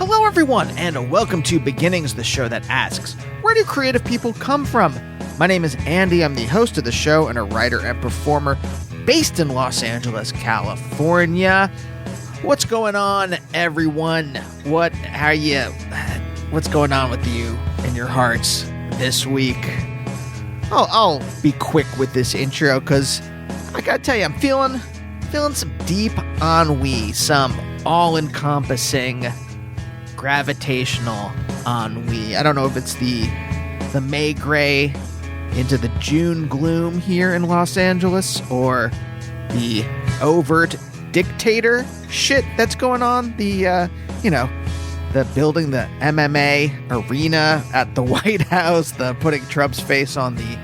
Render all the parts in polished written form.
Hello, everyone, and welcome to Beginnings, the show that asks, where do creative people come from? My name is Andy. I'm the host of the show and a writer and performer based in Los Angeles, California. What's going on, everyone? What's going on with you and your hearts this week? I'll be quick with this intro because I gotta tell you, I'm feeling some deep ennui, some all-encompassing gravitational ennui. I don't know if it's the May gray into the June gloom here in Los Angeles or the overt dictator shit that's going on. The building the MMA arena at the White House, the putting Trump's face on the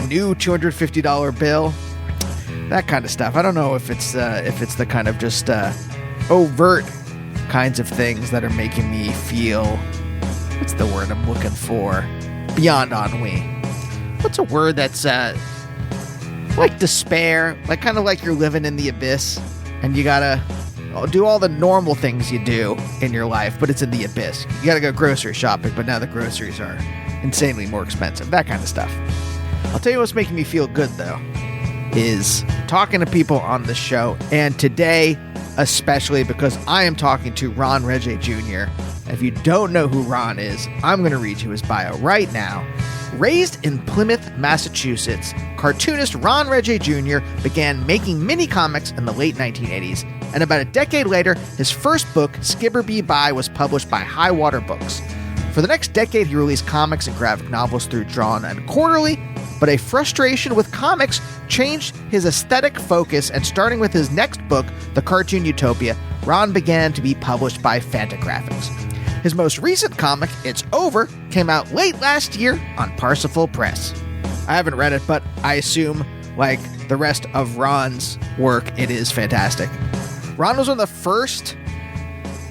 new $250 bill, that kind of stuff. I don't know if it's the kind of just overt kinds of things that are making me feel, what's the word I'm looking for? Beyond ennui. What's a word that's like despair, like kind of like you're living in the abyss and you gotta do all the normal things you do in your life, but it's in the abyss. You gotta go grocery shopping, but now the groceries are insanely more expensive. That kind of stuff. I'll tell you what's making me feel good, though, is talking to people on the show, and today especially because I am talking to Regé Jr. If you don't know who Ron is, I'm going to read you his bio right now. Raised in Plymouth, Massachusetts, cartoonist Regé Jr. began making mini-comics in the late 1980s, and about a decade later, his first book, Skibberby Bye, was published by Highwater Books. For the next decade, he released comics and graphic novels through Drawn and Quarterly, but a frustration with comics changed his aesthetic focus, and starting with his next book, The Cartoon Utopia, Ron began to be published by Fantagraphics. His most recent comic, It's Over, came out late last year on Parsifal Press. I haven't read it, but I assume, like the rest of Ron's work, it is fantastic. Ron was one of the first,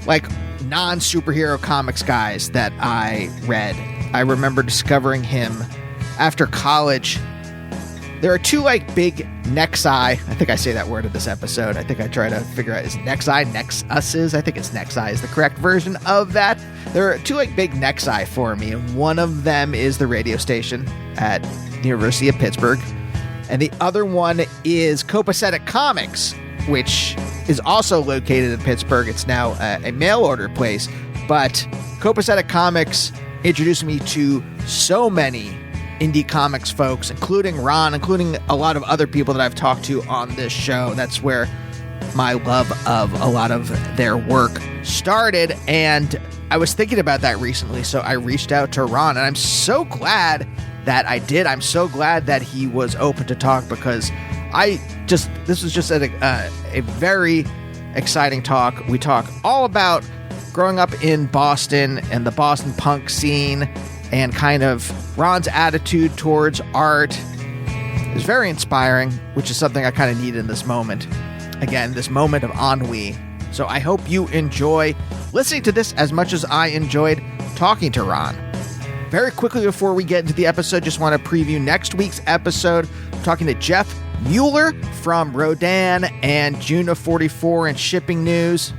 non-superhero comics guys that I read. I remember discovering him after college. There are two big Nexi. I think I say that word in this episode. I think I try to figure out, is Nexi Nexuses? I think it's Nexi is the correct version of that. There are two big Nexi for me, and one of them is the radio station at the University of Pittsburgh, and the other one is Copacetic Comics, which is also located in Pittsburgh. It's now a mail order place, but Copacetic Comics introduced me to so many indie comics folks, including Ron, including a lot of other people that I've talked to on this show. That's where my love of a lot of their work started, and I was thinking about that recently, so I reached out to Ron, and I'm so glad that I did. I'm so glad that he was open to talk, because this was just a very exciting talk. We talk all about growing up in Boston and the Boston punk scene, and kind of Ron's attitude towards art is very inspiring, which is something I kind of need in this moment. Again, this moment of ennui. So I hope you enjoy listening to this as much as I enjoyed talking to Ron. Very quickly before we get into the episode, just want to preview next week's episode. I'm talking to Jeff Mueller from Rodan and June of 44 and Shipping News.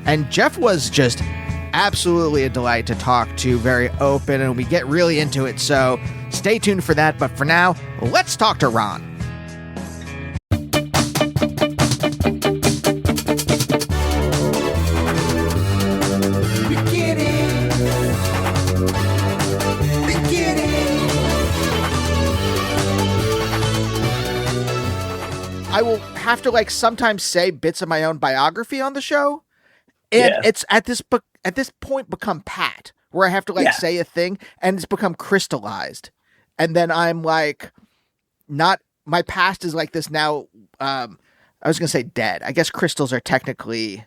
And Jeff was just absolutely a delight to talk to, very open, and we get really into it, so stay tuned for that. But for now, let's talk to Ron. I will have to sometimes say bits of my own biography on the show, and it's at this point become pat, where I have to say a thing, and it's become crystallized, and then I'm not, my past is this now. I was gonna say dead. I guess crystals are technically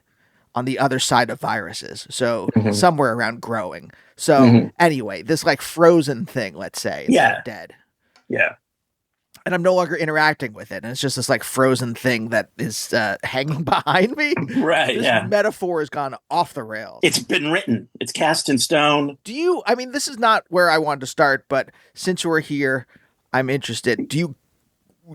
on the other side of viruses, so somewhere around growing. So anyway, this frozen thing, let's say, it's dead. Yeah. And I'm no longer interacting with it. And it's just this frozen thing that is hanging behind me. Right. This metaphor has gone off the rails. It's been written. It's cast in stone. This is not where I wanted to start, but since we're here, I'm interested.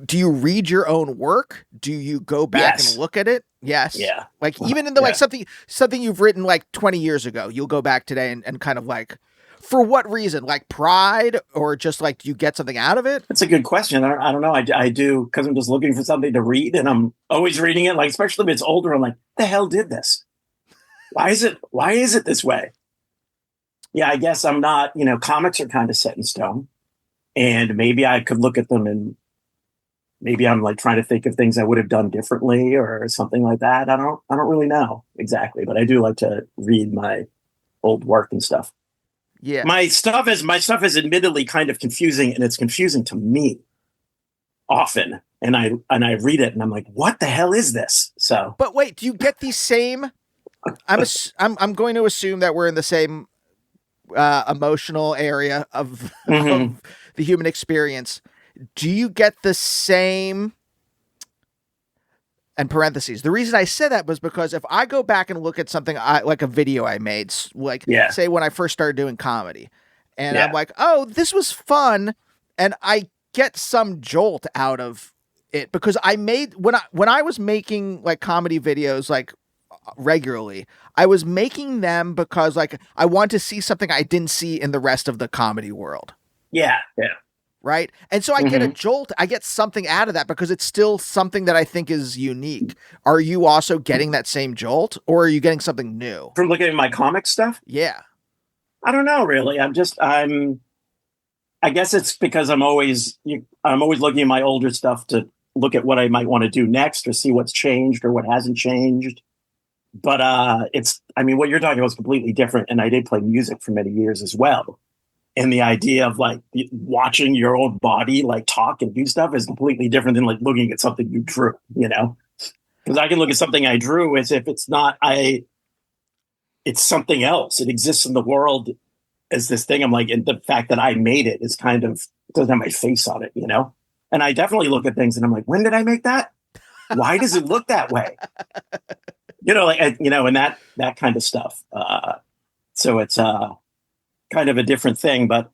do you read your own work? Do you go back Yes. and look at it? Yes. Yeah. Like even in the like Yeah. something you've written like 20 years ago, you'll go back today and kind of like, for what reason? Like pride, or just like, do you get something out of it? That's a good question. I don't know. I do, because I'm just looking for something to read, and I'm always reading it. Like, especially if it's older, I'm like, the hell did this? Why is it this way? Yeah, I guess I'm not, comics are kind of set in stone, and maybe I could look at them and maybe I'm like trying to think of things I would have done differently or something like that. I don't really know exactly, but I do like to read my old work and stuff. Yeah. My stuff is admittedly kind of confusing, and it's confusing to me often. And I read it and I'm like, what the hell is this? So, But wait, do you get the same? I'm going to assume that we're in the same emotional area of, of the human experience. Do you get the same? And parentheses. The reason I said that was because if I go back and look at something like a video I made, like say when I first started doing comedy, and I'm like, oh, this was fun, and I get some jolt out of it because I made when I was making like comedy videos like regularly, I was making them because like I want to see something I didn't see in the rest of the comedy world. Yeah. Right. And so I get a jolt. I get something out of that because it's still something that I think is unique. Are you also getting that same jolt, or are you getting something new From looking at my comic stuff? Yeah. I don't know, really. I guess it's because I'm always looking at my older stuff to look at what I might want to do next or see what's changed or what hasn't changed. But what you're talking about is completely different. And I did play music for many years as well. And the idea of like watching your own body like talk and do stuff is completely different than like looking at something you drew, because I can look at something I drew as if it's not it's something else. It exists in the world as this thing. I'm like, and the fact that I made it is kind of doesn't have my face on it, And I definitely look at things and I'm like, when did I make that? Why does it look that way? And that kind of stuff. So it's kind of a different thing, but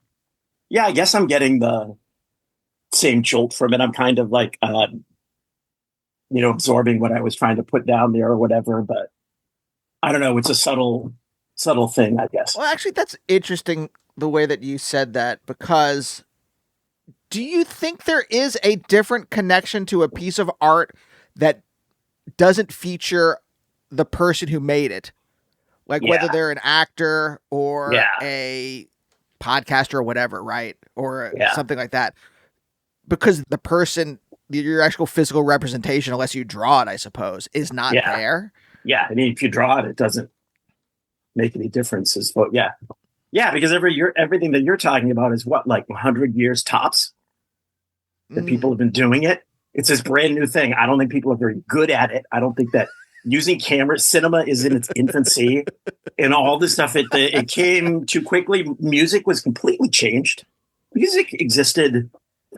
yeah, I guess I'm getting the same jolt from it. I'm kind of like, absorbing what I was trying to put down there or whatever, but I don't know. It's a subtle thing, I guess. Well, actually, that's interesting the way that you said that, because do you think there is a different connection to a piece of art that doesn't feature the person who made it? Like whether they're an actor or a podcaster or whatever, right? Or something like that. Because the person, your actual physical representation, unless you draw it, I suppose, is not there. Yeah. I mean, if you draw it, it doesn't make any difference. Yeah, because everything that you're talking about is what, like 100 years tops that people have been doing it. It's this brand new thing. I don't think people are very good at it. I don't think that using cinema is in its infancy and all this stuff. It came too quickly. Music was completely changed. Music existed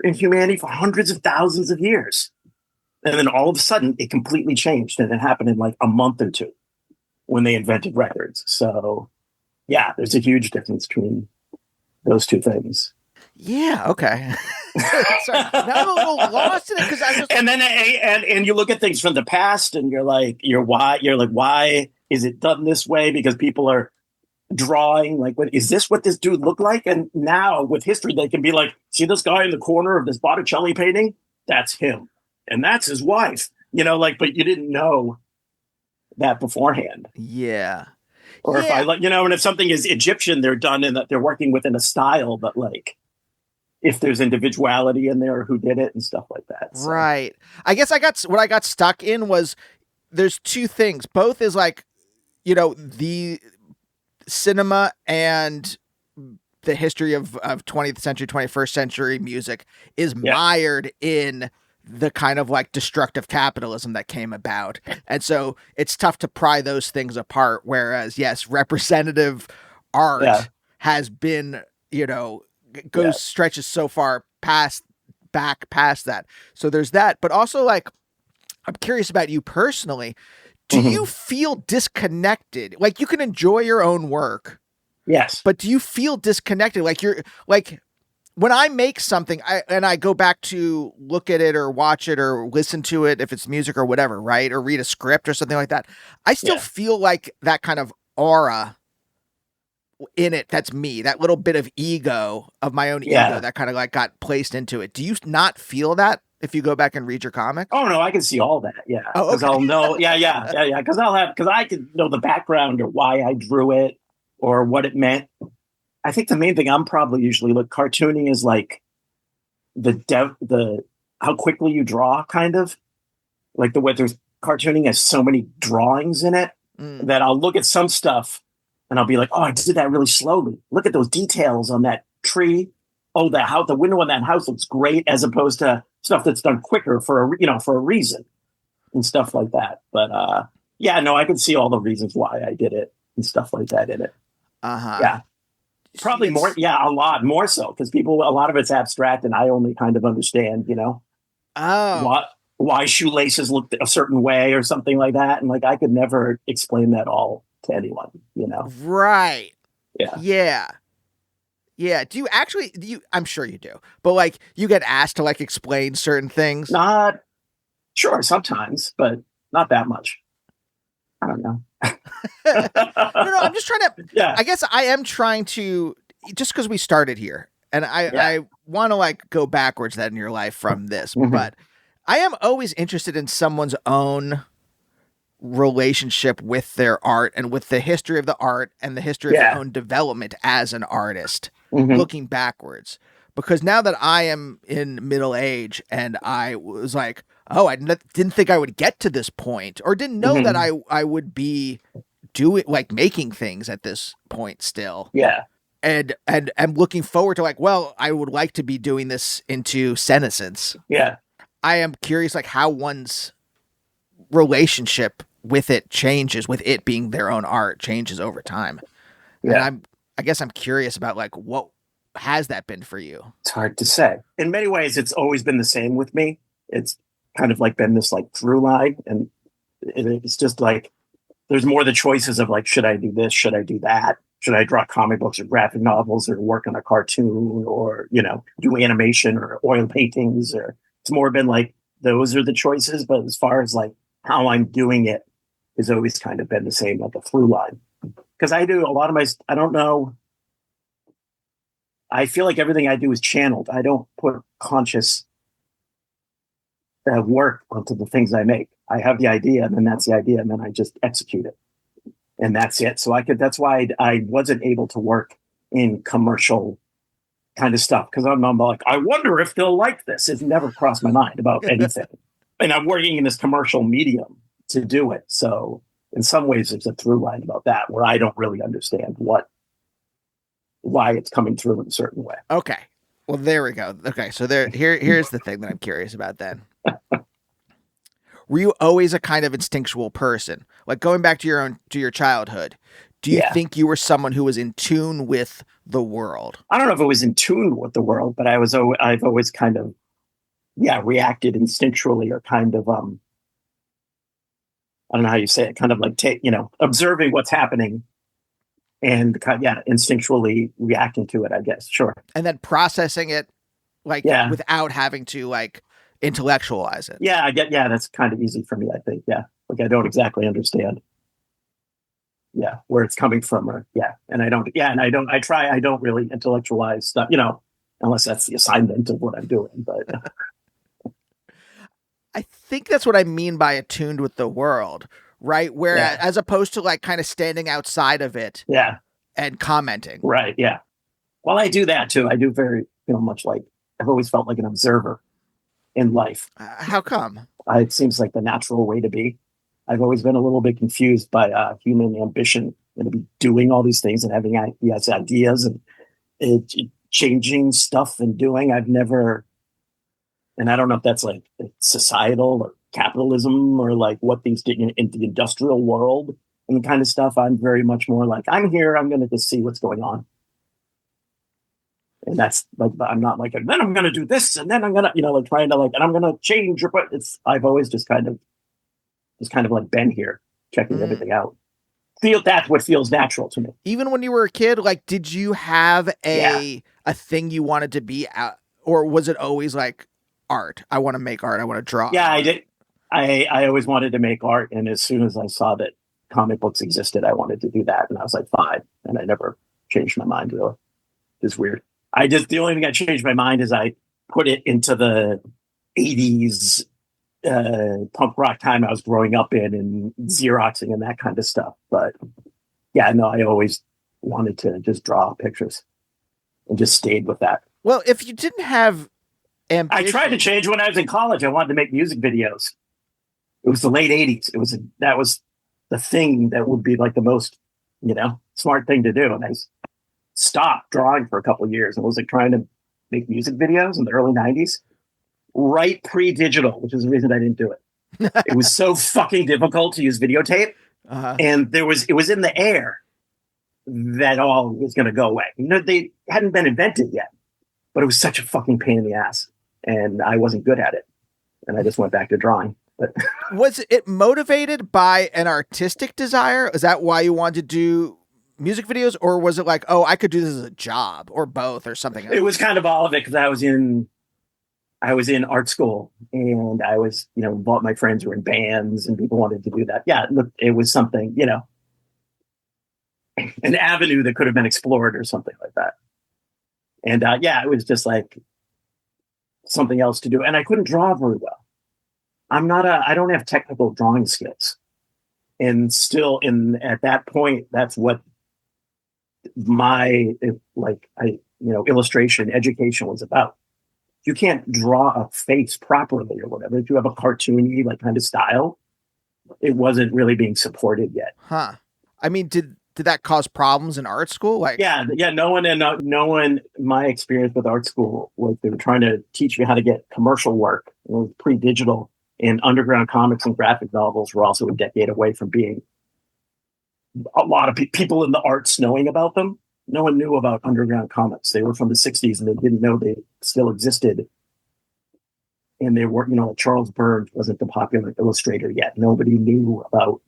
in humanity for hundreds of thousands of years. And then all of a sudden it completely changed. And it happened in like a month or two when they invented records. So yeah, there's a huge difference between those two things. Yeah. Okay. Sorry. Now I'm a little lost in it because I just and you look at things from the past and you're like, why is it done this way? Because people are drawing like, is this what this dude looked like? And now with history, they can be like, see this guy in the corner of this Botticelli painting? That's him, and that's his wife. But you didn't know that beforehand. Yeah. Or if and if something is Egyptian, they're done in that they're working within a style, but like, if there's individuality in there, who did it and stuff like that. So. Right. I guess what I got stuck in was there's two things. Both is like, the cinema and the history of 20th century, 21st century music is mired in the kind of like destructive capitalism that came about. And so it's tough to pry those things apart. Whereas, yes, representative art has been, stretches so far past that. So there's that. But also, like, I'm curious about you personally. Do you feel disconnected? Like, you can enjoy your own work. Yes. But do you feel disconnected? Like, you're like, when I make something, I go back to look at it or watch it or listen to it, if it's music or whatever, right? Or read a script or something like that. I still feel like that kind of aura in it. That's me, that little bit of ego of my own ego that kind of like got placed into it. Do you not feel that if you go back and read your comic? Oh no, I can see all that. Yeah. Oh, Cause okay. I'll know. Yeah. Cause I can know the background or why I drew it or what it meant. I think the main thing I'm probably usually cartooning is like the how quickly you draw, kind of like the way there's cartooning has so many drawings in it that I'll look at some stuff and I'll be like, oh, I did that really slowly. Look at those details on that tree. Oh, the window on that house looks great, as opposed to stuff that's done quicker for a reason and stuff like that. But yeah, no, I can see all the reasons why I did it and stuff like that in it. Yeah. Probably more, a lot more so, because a lot of it's abstract, and I only kind of understand, why shoelaces look a certain way or something like that, and like I could never explain that all to anyone, Right? Yeah. Do you actually? I'm sure you do, but like you get asked to like explain certain things. Not sure sometimes, but not that much. I don't know. No, I'm just trying to. Yeah, I guess I am trying to, just because we started here, and I want to like go backwards then in your life from this, but I am always interested in someone's own relationship with their art and with the history of the art and the history of their own development as an artist, looking backwards. Because now that I am in middle age and I was like, oh, I didn't think I would get to this point, or didn't know that I would be doing like making things at this point still. Yeah. And I'm looking forward to like, well, I would like to be doing this into senescence. Yeah. I am curious like how one's relationship with it changes, with it being their own art, changes over time. Yeah. And I guess I'm curious about like, what has that been for you? It's hard to say. In many ways, it's always been the same with me. It's kind of like been this like through line, and it's just like there's more the choices of like, should I do this? Should I do that? Should I draw comic books or graphic novels or work on a cartoon or, do animation or oil paintings? Or it's more been like, those are the choices. But as far as like how I'm doing it has always kind of been the same, like a through line. Because I do a lot of I don't know. I feel like everything I do is channeled. I don't put conscious work onto the things I make. I have the idea, and then that's the idea, and then I just execute it, and that's it. So that's why I wasn't able to work in commercial kind of stuff, because I'm like, I wonder if they'll like this. It never crossed my mind about anything, and I'm working in this commercial medium to do it. So in some ways, it's a through line about that, where I don't really understand why it's coming through in a certain way. Okay. Well, there we go. Okay. So here's the thing that I'm curious about then. Were you always a kind of instinctual person? Like going back to your childhood, do you think you were someone who was in tune with the world? I don't know if it was in tune with the world, but I've always kind of, reacted instinctually, or kind of, I don't know how you say it, kind of like observing what's happening and instinctually reacting to it, I guess. Sure. And then processing it without having to like intellectualize it. Yeah, that's kind of easy for me, I think. Yeah. Like I don't exactly understand where it's coming from, or I don't really intellectualize stuff, unless that's the assignment of what I'm doing. But I think that's what I mean by attuned with the world, right? Where as opposed to like kind of standing outside of it and commenting. Right. Yeah. Well, I do that too. I do very, much like I've always felt like an observer in life. How come? It seems like the natural way to be. I've always been a little bit confused by human ambition and to be doing all these things and having ideas and changing stuff and doing. I've never, and I don't know if that's like societal or capitalism or like what things did in the industrial world and the kind of stuff. I'm very much more like, I'm here, I'm going to just see what's going on. And that's like, I'm not like, and then I'm going to do this, and then I'm going to, like trying to like, and I'm going to change your, but I've always just kind of like been here, checking everything out. That's what feels natural to me. Even when you were a kid, like, did you have a a thing you wanted to be at, or was it always like art? I want to make art. I want to draw. Yeah, I did. I always wanted to make art, and as soon as I saw that comic books existed, I wanted to do that. And I was like 5, and I never changed my mind really. It's weird. The only thing I changed my mind is I put it into the 80s punk rock time I was growing up in and Xeroxing and that kind of stuff. But yeah, no, I always wanted to just draw pictures and just stayed with that. Well, if you didn't have ambition, I tried to change when I was in college. I wanted to make music videos. It was the late 80s. That was the thing that would be like the most, smart thing to do. And I stopped drawing for a couple of years and was like trying to make music videos in the early 90s, right pre-digital, which is the reason I didn't do it. It was so fucking difficult to use videotape. And it was in the air that all was going to go away. They hadn't been invented yet, but it was such a fucking pain in the ass. And I wasn't good at it. And I just went back to drawing. But was it motivated by an artistic desire? Is that why you wanted to do music videos? Or was it like, oh, I could do this as a job, or both, or something else? It was kind of all of it, because I was in art school, and I was, all my friends were in bands and people wanted to do that. Yeah, look, it was something, an avenue that could have been explored or something like that. And it was just like something else to do. And I couldn't draw very well. I don't have technical drawing skills. And still at that point, that's what my, illustration education was about. You can't draw a face properly or whatever. If you have a cartoony kind of style, it wasn't really being supported yet. Huh. I mean, did that cause problems in art school? Yeah. No one. My experience with art school was they were trying to teach you how to get commercial work. It was pre-digital, and underground comics and graphic novels were also a decade away from being a lot of people in the arts knowing about them. No one knew about underground comics. They were from the 60s, and they didn't know they still existed. And they were, Charles Burns wasn't the popular illustrator yet. Nobody knew about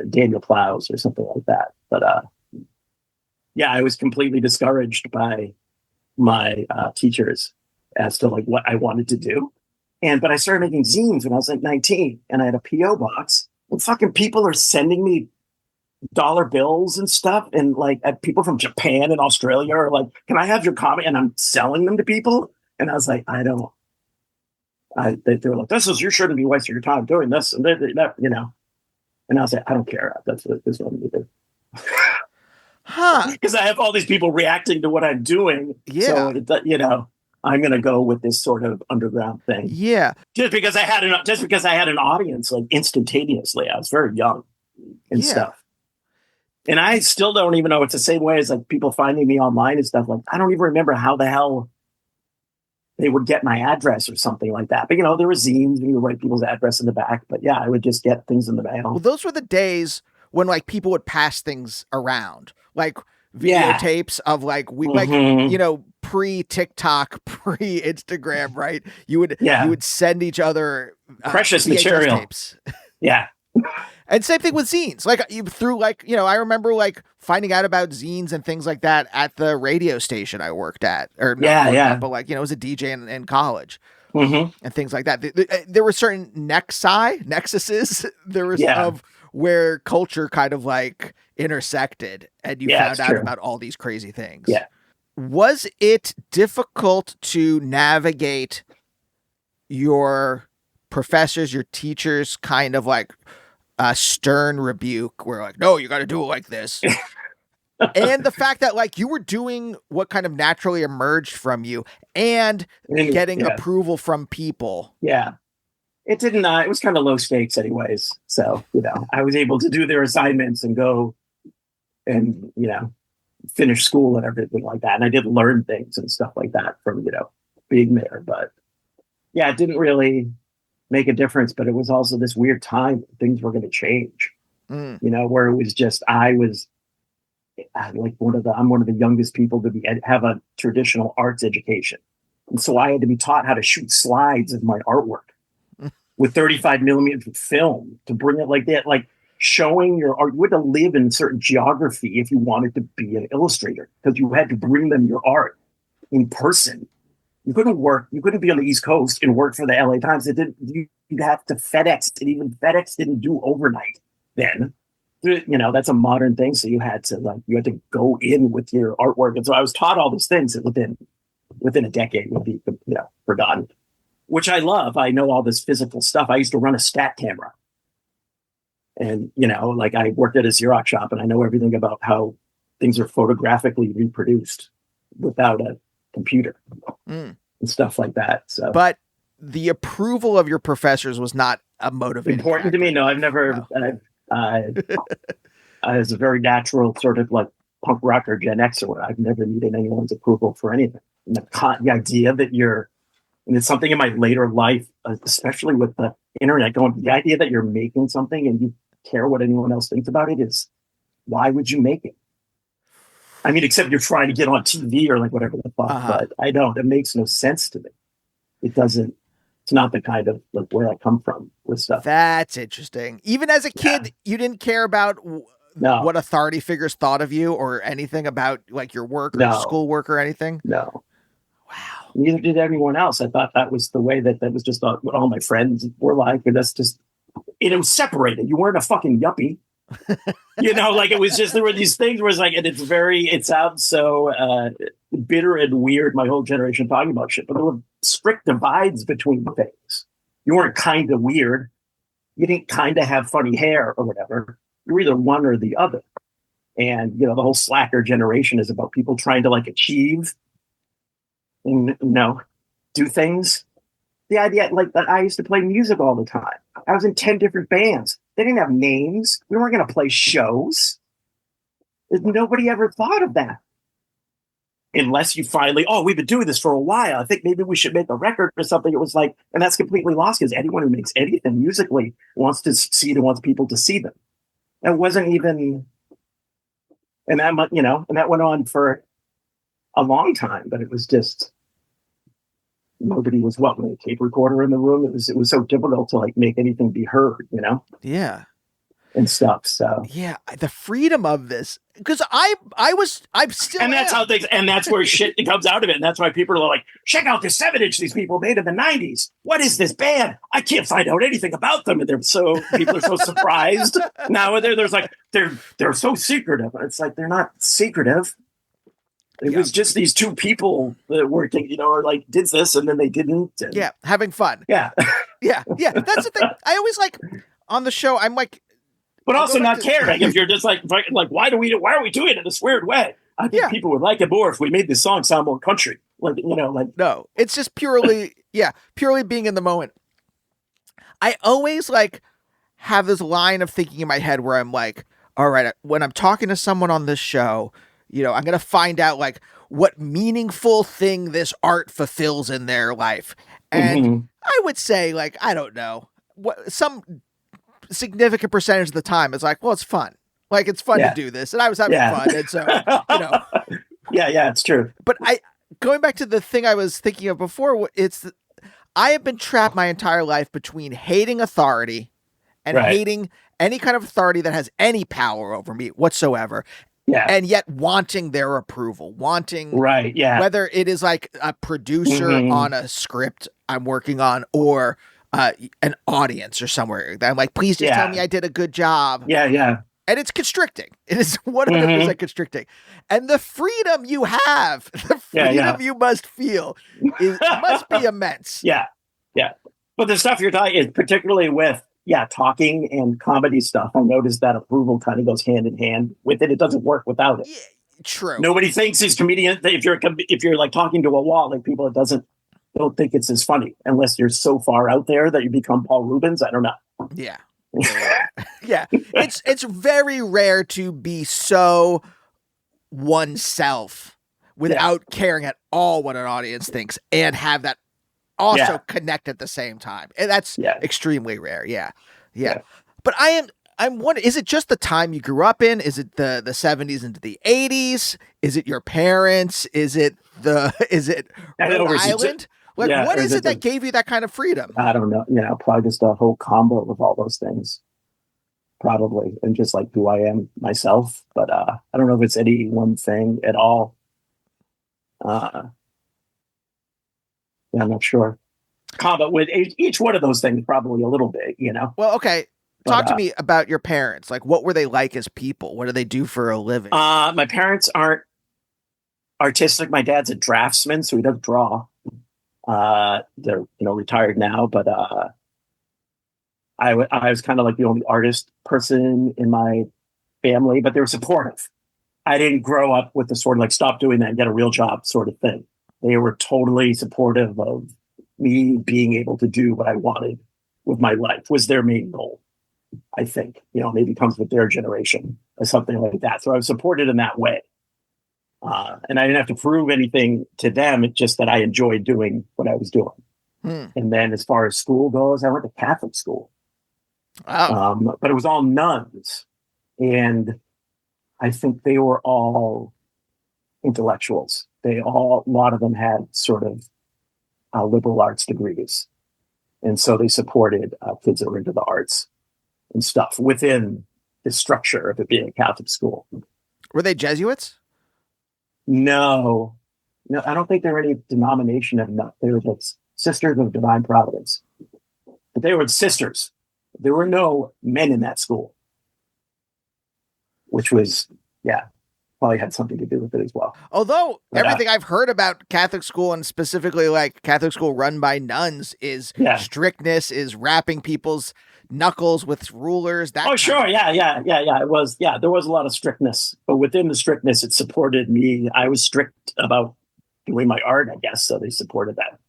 Daniel Clowes or something like that. But I was completely discouraged by my teachers as to what I wanted to do. But I started making zines when I was 19, and I had a PO box, and fucking people are sending me dollar bills and stuff, and people from Japan and Australia are like, can I have your comic? And I'm selling them to people. And I was like, they were like, you shouldn't be wasting your time doing this and that, and I was like, I don't care. This is what I'm gonna do. Huh. Because I have all these people reacting to what I'm doing. Yeah. So I'm gonna go with this sort of underground thing. Yeah. Just because I had an audience instantaneously. I was very young and stuff. And I still don't even know. It's the same way as people finding me online and stuff. I don't even remember how the hell they would get my address or something like that. But there were zines and you would write people's address in the back. But yeah, I would just get things in the mail. Well, those were the days when people would pass things around, videotapes of pre-TikTok, pre-Instagram, right? You would send each other precious VHS material tapes. Yeah. And same thing with zines. I remember finding out about zines and things like that at the radio station I worked at. But I was a DJ in college. Mm-hmm. And things like that. There were certain nexuses there was of where culture kind of intersected, and you found out about all these crazy things. Yeah. Was it difficult to navigate your professors, your teachers kind of stern rebuke where no, you got to do it like this? And the fact that you were doing what kind of naturally emerged from you and getting approval from people. Yeah. It didn't, it was kind of low stakes anyways. So, I was able to do their assignments and go and, finish school and everything like that. And I did learn things and stuff like that from, being there. But yeah, it didn't really make a difference, but it was also this weird time things were going to change, where it was just, I'm one of the youngest people to have a traditional arts education. And so I had to be taught how to shoot slides of my artwork with 35 millimeter film to bring it like that. showing your art. You had to live in certain geography if you wanted to be an illustrator, because you had to bring them your art in person. You couldn't work. You couldn't be on the East Coast and work for the LA Times. It didn't. You'd have to FedEx, and even FedEx didn't do overnight then. That's a modern thing. So you had to go in with your artwork, and so I was taught all these things that within a decade would be forgotten, which I love. I know all this physical stuff. I used to run a stat camera, and I worked at a Xerox shop, and I know everything about how things are photographically reproduced without a computer and stuff like that. So, but the approval of your professors was not a motivating important factor. to me. No, I've never. No. I was a very natural sort of like punk rock or Gen Xer. I've never needed anyone's approval for anything. And the idea that and it's something in my later life, especially with the internet going, the idea that you're making something and you care what anyone else thinks about it is, why would you make it? I mean, except you're trying to get on TV or like whatever the fuck, but I don't. It makes no sense to me. It doesn't. It's not the kind of like where I come from with stuff. That's interesting. Even as a kid, you didn't care about what authority figures thought of you or anything about like your work or schoolwork or anything. No. Wow. Neither did everyone else. I thought that was the way that was just what all my friends were like. And that's just, it was separated. You weren't a fucking yuppie. Like it was just, there were these things where it's like, and it sounds so bitter and weird, my whole generation talking about shit, but there were strict divides between things. You weren't kind of weird. You didn't kind of have funny hair or whatever. You were either one or the other. And, the whole slacker generation is about people trying to like achieve and, do things. The idea, like that, I used to play music all the time. I was in 10 different bands. They didn't have names. We weren't going to play shows. Nobody ever thought of that. Unless you finally, we've been doing this for a while. I think maybe we should make a record or something. It was like, and that's completely lost because anyone who makes anything musically wants to succeed and wants people to see them. It wasn't even, and that went on for a long time, but it was just, nobody was with a tape recorder in the room. It was so difficult to like make anything be heard, Yeah. And stuff. So yeah, the freedom of this, because I'm still, and that's how things, and that's where shit comes out of it, and that's why people are like, check out this 7-inch these people made in the 90s. What is this band? I can't find out anything about them, and people are so surprised now. There's like they're so secretive. It's like they're not secretive. It was just these two people that working, or like did this and then they didn't. And, having fun. Yeah. yeah. That's the thing. I always like on the show. I'm like. But also not caring if you're just like why are we doing it in this weird way? I think people would like it more if we made this song sound more country. No, it's just purely being in the moment. I always like have this line of thinking in my head where I'm like, all right, when I'm talking to someone on this show, I'm going to find out like what meaningful thing this art fulfills in their life. And I would say like, I don't know, what some significant percentage of the time it's like, well, it's fun. Like it's fun to do this. And I was having fun. And so, Yeah, it's true. But going back to the thing I was thinking of before, I have been trapped my entire life between hating authority and hating any kind of authority that has any power over me whatsoever. Yeah. And yet wanting their approval, whether it is like a producer on a script I'm working on or an audience or somewhere that I'm like, please just tell me I did a good job. Yeah. And it's constricting. It is 100% constricting. And the freedom you have, the freedom you must feel must be immense. Yeah. But the stuff you're talking is particularly with, talking and comedy stuff. I noticed that approval kind of goes hand in hand with it. It doesn't work without it. Yeah, true. Nobody thinks these comedians, if you're like talking to a wall, like people, don't think it's as funny unless you're so far out there that you become Paul Rubens. I don't know. Yeah. Yeah. It's very rare to be so oneself without caring at all what an audience thinks and have that also connect at the same time. And that's extremely rare. Yeah. But I'm wondering, is it just the time you grew up in? Is it the 70s into the 80s? Is it your parents? Is it Rhode Island? Like, what is it that gave you that kind of freedom? I don't know. Probably just a whole combo of all those things. probably, and just like who I am myself. But I don't know if it's any one thing at all. Uh, yeah, I'm not sure. Combat with each one of those things, probably a little bit, you know. Well, okay. But Talk to me about your parents. Like, what were they like as people? What do they do for a living? my parents aren't artistic. My dad's a draftsman, so he does draw. They're retired now, but I was kind of like the only artist person in my family, but they were supportive. I didn't grow up with the sort of like stop doing that and get a real job sort of thing. They were totally supportive of me being able to do what I wanted with my life was their main goal. I think, maybe comes with their generation or something like that. So I was supported in that way. And I didn't have to prove anything to them. It's just that I enjoyed doing what I was doing. And then as far as school goes, I went to Catholic school. Oh. But it was all nuns. And I think they were all intellectuals. A lot of them had sort of liberal arts degrees. And so they supported kids that were into the arts and stuff within the structure of it being a Catholic school. Were they Jesuits? No, I don't think they're any denomination of enough. They were the Sisters of Divine Providence. But they were sisters. There were no men in that school, which was, probably had something to do with it as well. Although everything I've heard about Catholic school, and specifically like Catholic school run by nuns, is strictness, is wrapping people's knuckles with rulers. Sure. Yeah. It was, there was a lot of strictness, but within the strictness, it supported me. I was strict about doing my art, I guess. So they supported that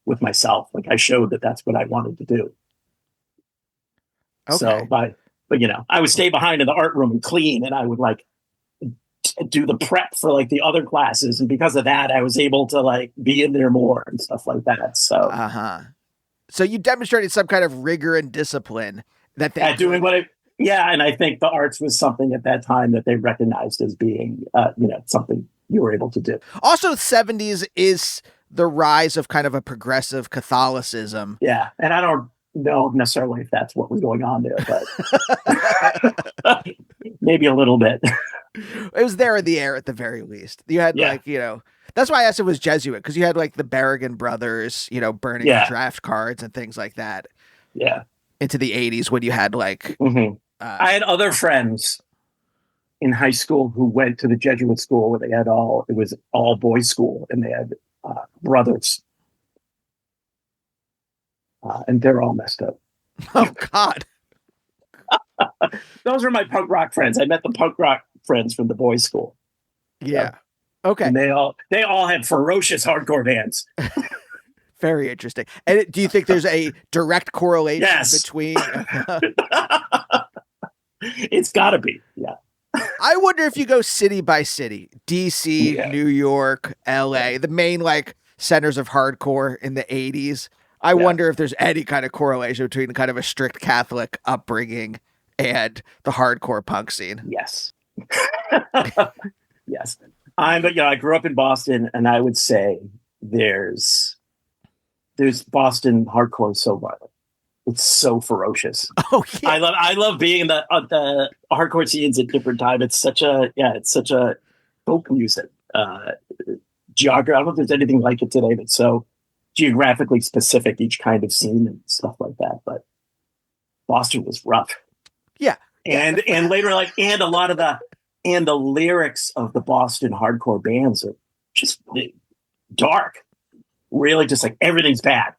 with myself. Like I showed that that's what I wanted to do. Okay. So, but I would stay behind in the art room and clean, and I would like do the prep for like the other classes. And because of that, I was able to like be in there more and stuff like that. So, So you demonstrated some kind of rigor and discipline that they doing what and I think the arts was something at that time that they recognized as being, something you were able to do. Also, 70s is the rise of kind of a progressive Catholicism. Yeah. And I don't know necessarily if that's what was going on there, but maybe a little bit. It was there in the air at the very least. You had that's why I asked if it was Jesuit, because you had like the Berrigan brothers, burning draft cards and things like that. Yeah. Into the 80s when you had like... I had other friends in high school who went to the Jesuit school where it was all boys school, and they had brothers. And they're all messed up. Oh, God. Those were my punk rock friends. I met the punk rock friends from the boys' school. Yeah. Okay. And they all had ferocious hardcore bands. Very interesting. And do you think there's a direct correlation between? It's got to be. Yeah. I wonder if you go city by city, DC, New York, LA, the main like centers of hardcore in the 80s. I wonder if there's any kind of correlation between kind of a strict Catholic upbringing and the hardcore punk scene. Yes. Yes. I grew up in Boston, and I would say there's Boston hardcore is so violent. It's so ferocious. Oh yeah. I love being in the hardcore scenes at different time. It's such a folk music. Geography. I don't know if there's anything like it today that's so geographically specific, each kind of scene and stuff like that. But Boston was rough. Yeah. And later, and a lot of the lyrics of the Boston hardcore bands are just dark. Really, just like everything's bad.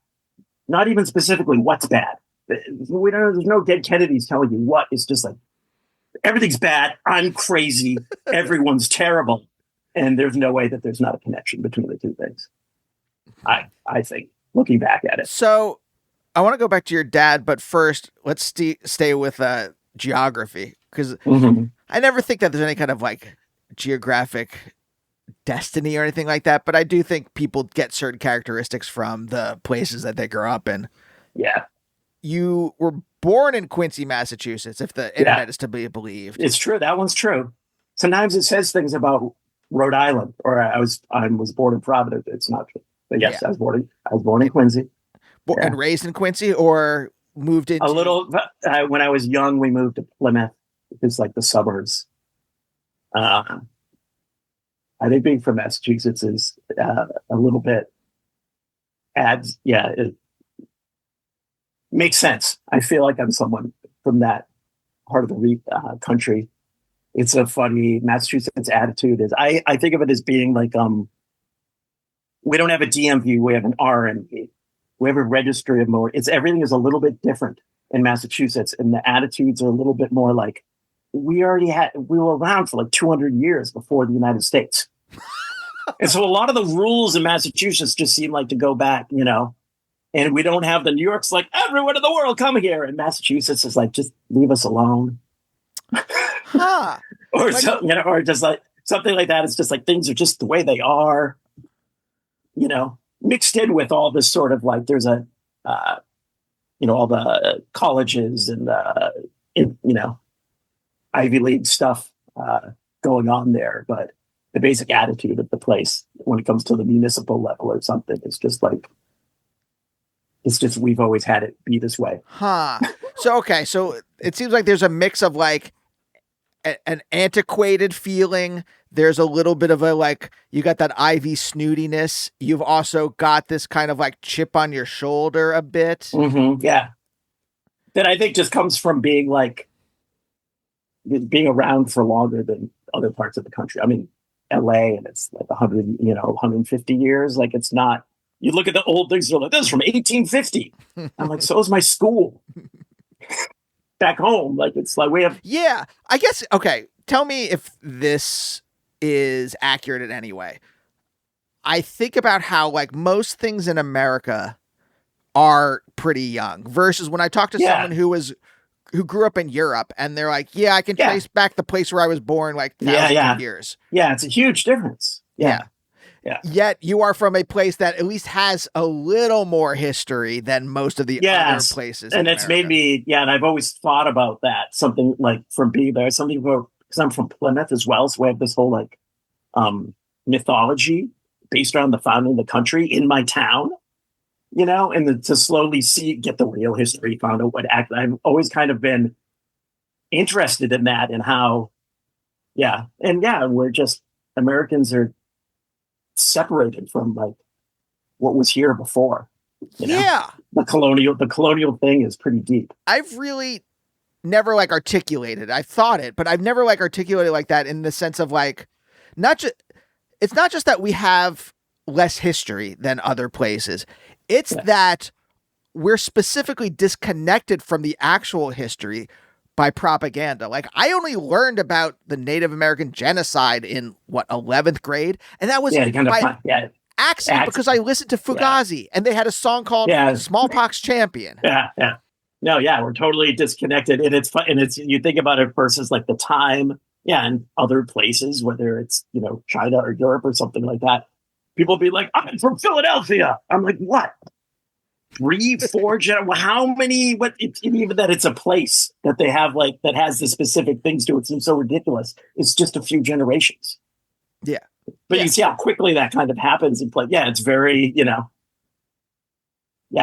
Not even specifically what's bad. There's no dead Kennedys telling you what. It's just like everything's bad. I'm crazy. Everyone's terrible. And there's no way that there's not a connection between the two things. I think, looking back at it. So I want to go back to your dad, but first let's stay with geography, because I never think that there's any kind of like geographic destiny or anything like that, but I do think people get certain characteristics from the places that they grow up in. Yeah. You were born in Quincy, Massachusetts, if the internet is to be believed. It's true. That one's true. Sometimes it says things about Rhode Island, or I was born in Providence. It's not true. But yes, I was born in Quincy. And raised in Quincy, or moved into A little. When I was young, we moved to Plymouth. It's like the suburbs. Uh, I think being from Massachusetts is a little bit adds. Yeah, it makes sense. I feel like I'm someone from that part of the country. It's a funny Massachusetts attitude. Is I think of it as being like we don't have a DMV, we have an RMV. We have a registry of motor. It's everything is a little bit different in Massachusetts, and the attitudes are a little bit more like we were around for like 200 years before the United States. And so a lot of the rules in Massachusetts just seem like to go back, and we don't have the New York's like everyone in the world come here. And Massachusetts is like, just leave us alone. Huh. Or or just like something like that. It's just like things are just the way they are, mixed in with all this sort of like there's all the colleges and Ivy League stuff going on there, but the basic attitude of the place when it comes to the municipal level or something is just like it's just we've always had it be this way. Huh. So it seems like there's a mix of like an antiquated feeling. There's a little bit of a like you got that Ivy snootiness. You've also got this kind of like chip on your shoulder a bit. Mm-hmm, yeah. That I think just comes from being around for longer than other parts of the country. I mean, LA, and it's like 150 years. Like it's not, you look at the old things, you're like, this is from 1850. I'm like, so is my school back home. Like, it's like we have. Yeah, I guess. Okay. Tell me if this is accurate in any way. I think about how like most things in America are pretty young versus when I talk to someone who grew up in Europe and they're like, yeah, I can trace back the place where I was born like thousands of years. Yeah, it's a huge difference. Yeah. Yet you are from a place that at least has a little more history than most of the other places. And it's made me, and I've always thought about that. Something like from being there, because I'm from Plymouth as well. So we have this whole like mythology based around the founding of the country in my town. And to slowly get the real history, found out I've always kind of been interested in that and how, we're just, Americans are separated from like what was here before. The colonial thing is pretty deep. I've really never like articulated. I thought it, but I've never like articulated like that in the sense of like, it's not just that we have less history than other places. It's that we're specifically disconnected from the actual history by propaganda. Like I only learned about the Native American genocide in 11th grade. And that was by accident because I listened to Fugazi and they had a song called Smallpox Champion. Yeah. No, we're totally disconnected. And it's fun. And you think about it versus like the time. Yeah. And other places, whether it's, China or Europe or something like that. People be like, I'm from Philadelphia. I'm like, what? 3, 4 how many? What? Even that it's a place that they have like that has the specific things to it seems so ridiculous. It's just a few generations. Yeah, but you see how quickly that kind of happens in play. Yeah, it's very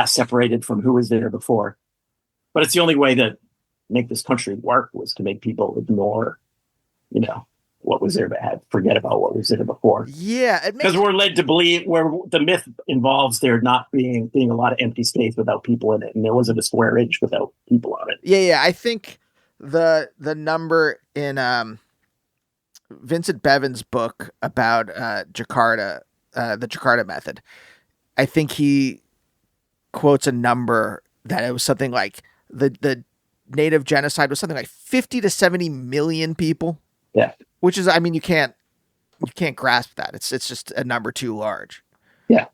separated from who was there before. But it's the only way to make this country work was to make people ignore, what was there bad, forget about what was there before. Yeah. Because we're led to believe where the myth involves there not being a lot of empty space without people in it. And there wasn't a square inch without people on it. Yeah. I think the number in Vincent Bevan's book about Jakarta, the Jakarta method, I think he quotes a number that it was something like the native genocide was something like 50 to 70 million people. Yeah. Which is, I mean, you can't grasp that. It's just a number too large. Yeah.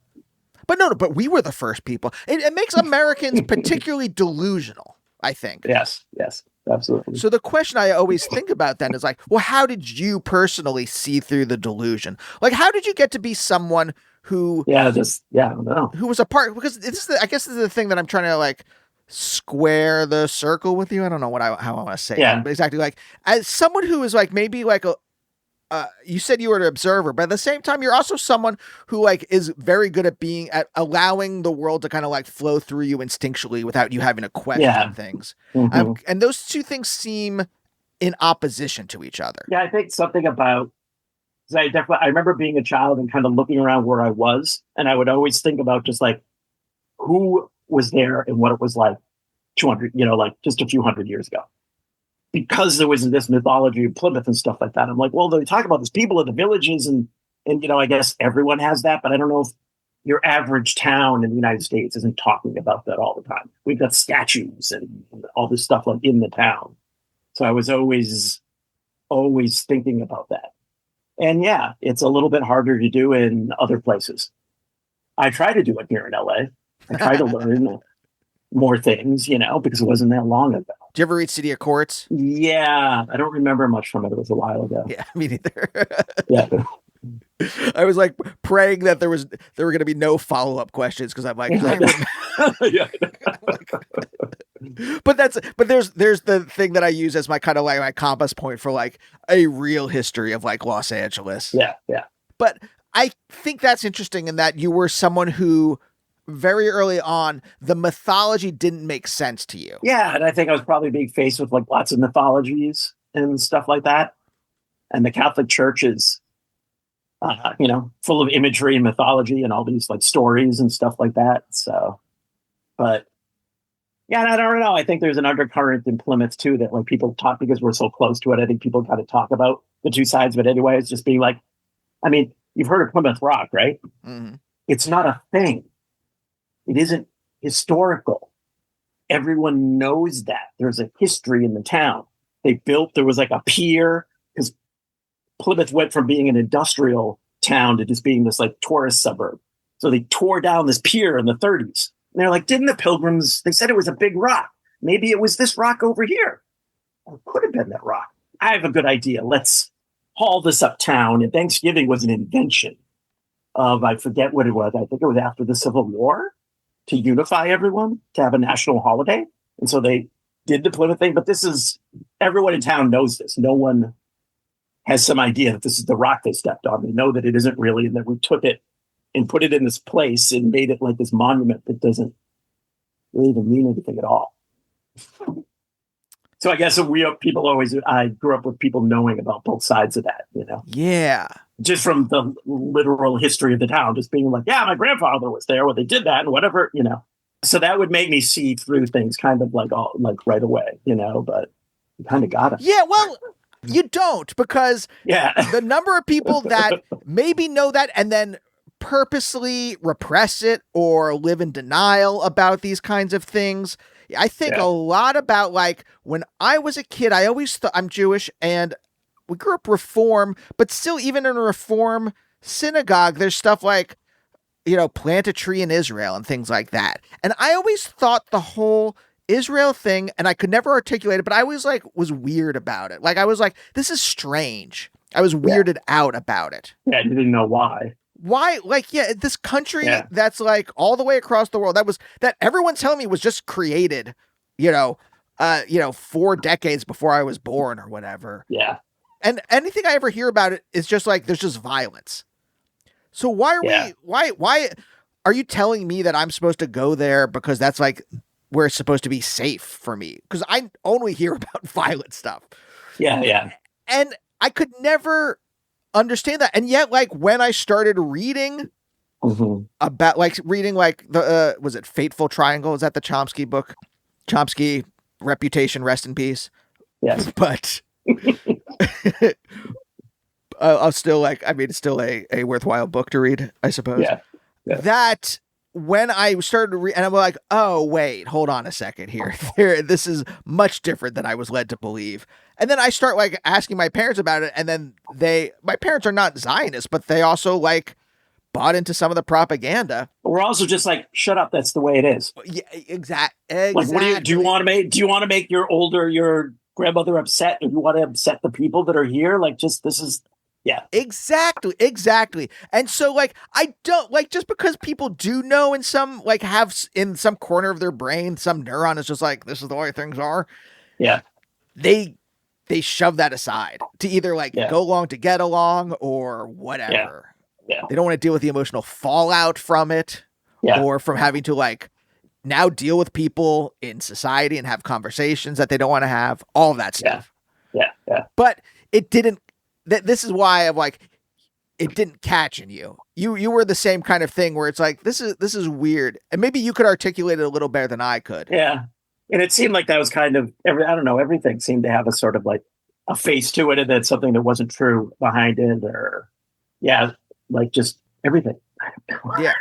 But we were the first people. It makes Americans particularly delusional, I think. Yes, absolutely. So the question I always think about then is like, well, how did you personally see through the delusion? Like, how did you get to be someone who... I don't know. Who was a part... Because I guess this is the thing that I'm trying to like square the circle with you. I don't know how I want to say it. But exactly, like as someone who is like maybe like you said you were an observer, but at the same time, you're also someone who like is very good at being at allowing the world to kind of like flow through you instinctually without you having to question things. And those two things seem in opposition to each other. Yeah, I think something about, 'cause I remember being a child and kind of looking around where I was, and I would always think about just like who was there and what it was like 200, like just a few hundred years ago. Because there was this mythology of Plymouth and stuff like that. I'm like, well, they talk about these people in the villages and I guess everyone has that, but I don't know if your average town in the United States isn't talking about that all the time. We've got statues and all this stuff like in the town. So I was always thinking about that. And yeah, it's a little bit harder to do in other places. I try to do it here in LA. I try to learn more things, because it wasn't that long ago. Did you ever read City of Courts? Yeah, I don't remember much from it. It was a while ago. Yeah, me neither. Yeah. I was like praying that there were going to be no follow-up questions because I'm like, but there's the thing that I use as my kind of like my compass point for like a real history of like Los Angeles. Yeah, yeah. But I think that's interesting in that you were someone who very early on, the mythology didn't make sense to you. Yeah, and I think I was probably being faced with like lots of mythologies and stuff like that. And the Catholic Church is, full of imagery and mythology and all these like stories and stuff like that. So, but yeah, I don't know. I think there's an undercurrent in Plymouth too that like people talk because we're so close to it. I think people kind of talk about the two sides of it anyway. It's just being like, I mean, you've heard of Plymouth Rock, right? Mm-hmm. It's not a thing. It isn't historical. Everyone knows that. There's a history in the town. There was like a pier, because Plymouth went from being an industrial town to just being this like tourist suburb. So they tore down this pier in the 30s. And they're like, didn't the Pilgrims, they said it was a big rock. Maybe it was this rock over here. Or it could have been that rock. I have a good idea. Let's haul this uptown. And Thanksgiving was an invention of, I forget what it was. I think it was after the Civil War, to unify everyone, to have a national holiday. And so they did the Plymouth thing. But everyone in town knows this. No one has some idea that this is the rock they stepped on. They know that it isn't really, and that we took it and put it in this place and made it like this monument that doesn't really even mean anything at all. So I guess I grew up with people knowing about both sides of that, Yeah. Just from the literal history of the town, just being like, yeah, my grandfather was there when they did that and whatever, So that would make me see through things kind of like right away, but you kind of got it. Yeah, well, you don't, because the number of people that maybe know that and then purposely repress it or live in denial about these kinds of things. I think a lot about like when I was a kid, I always thought, I'm Jewish and we grew up Reform, but still even in a Reform synagogue, there's stuff like, plant a tree in Israel and things like that. And I always thought the whole Israel thing, and I could never articulate it, but I always like was weird about it. Like I was like, this is strange. I was weirded out about it. Yeah, you didn't know why. Why? Like, this country that's like all the way across the world that everyone's telling me was just created, 4 decades before I was born or whatever. Yeah. And anything I ever hear about it is just like, there's just violence. So why are why are you telling me that I'm supposed to go there because that's like where it's supposed to be safe for me? Because I only hear about violent stuff. Yeah, yeah. And I could never understand that. And yet, like, when I started reading about, like, the, was it Fateful Triangle? Is that the Chomsky book? Chomsky, Reputation, Rest in Peace. Yes. But I'll still it's still a worthwhile book to read, I suppose. Yeah. That when I started to read, and I'm like, oh, wait, hold on a second here. This is much different than I was led to believe. And then I start like asking my parents about it. And then my parents are not Zionists, but they also like bought into some of the propaganda. We're also just like, shut up. That's the way it is. Yeah, exactly. Like, do you want to make your grandmother upset? If you want to upset the people that are here, like, just, this is, yeah. Exactly. And so like, I don't like, just because people do know in some, like have in some corner of their brain, some neuron is just like, this is the way things are. Yeah. They they shove that aside to either like go along to get along or whatever. Yeah. They don't want to deal with the emotional fallout from it or from having to like now deal with people in society and have conversations that they don't want to have, all of that stuff. Yeah. But it didn't, this is why I'm like, it didn't catch in you. You were the same kind of thing where it's like, this is weird. And maybe you could articulate it a little better than I could. Yeah. And it seemed like that was kind of everything seemed to have a sort of like a face to it, and then something that wasn't true behind it, or like just everything. Yeah.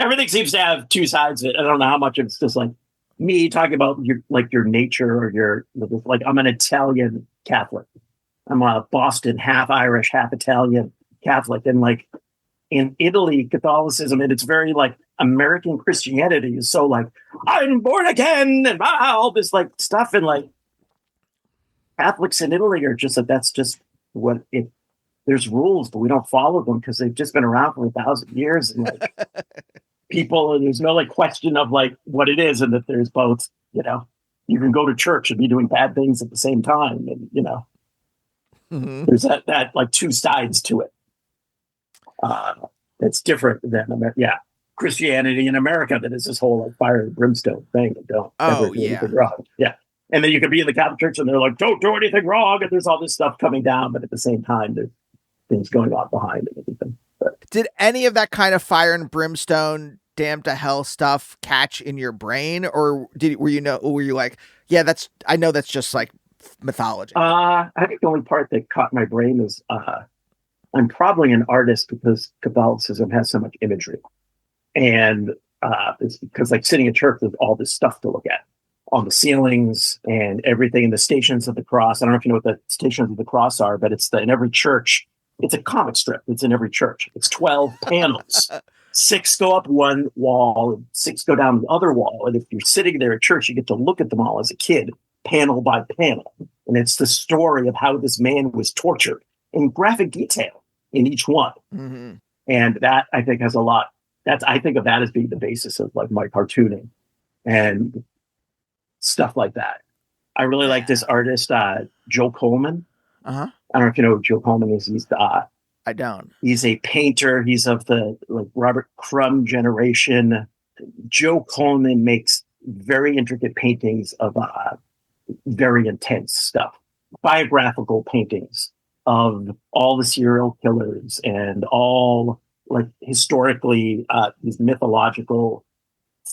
Everything seems to have two sides of it. I don't know how much it's just like me talking about your nature, or your, like, I'm an Italian Catholic. I'm a Boston, half Irish, half Italian Catholic. And like in Italy, Catholicism, and it's very like American Christianity is so like, I'm born again and all this like stuff. And like Catholics in Italy are just that's just what it, there's rules, but we don't follow them because they've just been around for 1,000 years. And like people, and there's no like question of like what it is. And that there's both, you can go to church and be doing bad things at the same time. And, there's that like two sides to it. It's different than Christianity in America, that is this whole like fire and brimstone thing that don't ever do anything wrong. Yeah. And then you could be in the Catholic Church and they're like, don't do anything wrong. And there's all this stuff coming down, but at the same time, there's things going on behind and everything. But did any of that kind of fire and brimstone, damn to hell stuff catch in your brain, or were you like, yeah, I know that's just like mythology? I think the only part that caught my brain is I'm probably an artist because Catholicism has so much imagery, and it's because like sitting in church, there's all this stuff to look at on the ceilings and everything, in the Stations of the Cross. I don't know if you know what the Stations of the Cross are, but it's in every church. It's a comic strip. It's in every church. It's 12 panels. 6 go up one wall, and 6 go down the other wall. And if you're sitting there at church, you get to look at them all as a kid, panel by panel. And it's the story of how this man was tortured in graphic detail in each one. Mm-hmm. And that, I think, has a lot. I think of that as being the basis of like my cartooning and stuff like that. I really like this artist, Joe Coleman. Uh-huh. I don't know if you know who Joe Coleman is. I don't. He's a painter. He's of the like Robert Crumb generation. Joe Coleman makes very intricate paintings of very intense stuff. Biographical paintings of all the serial killers and all like historically these mythological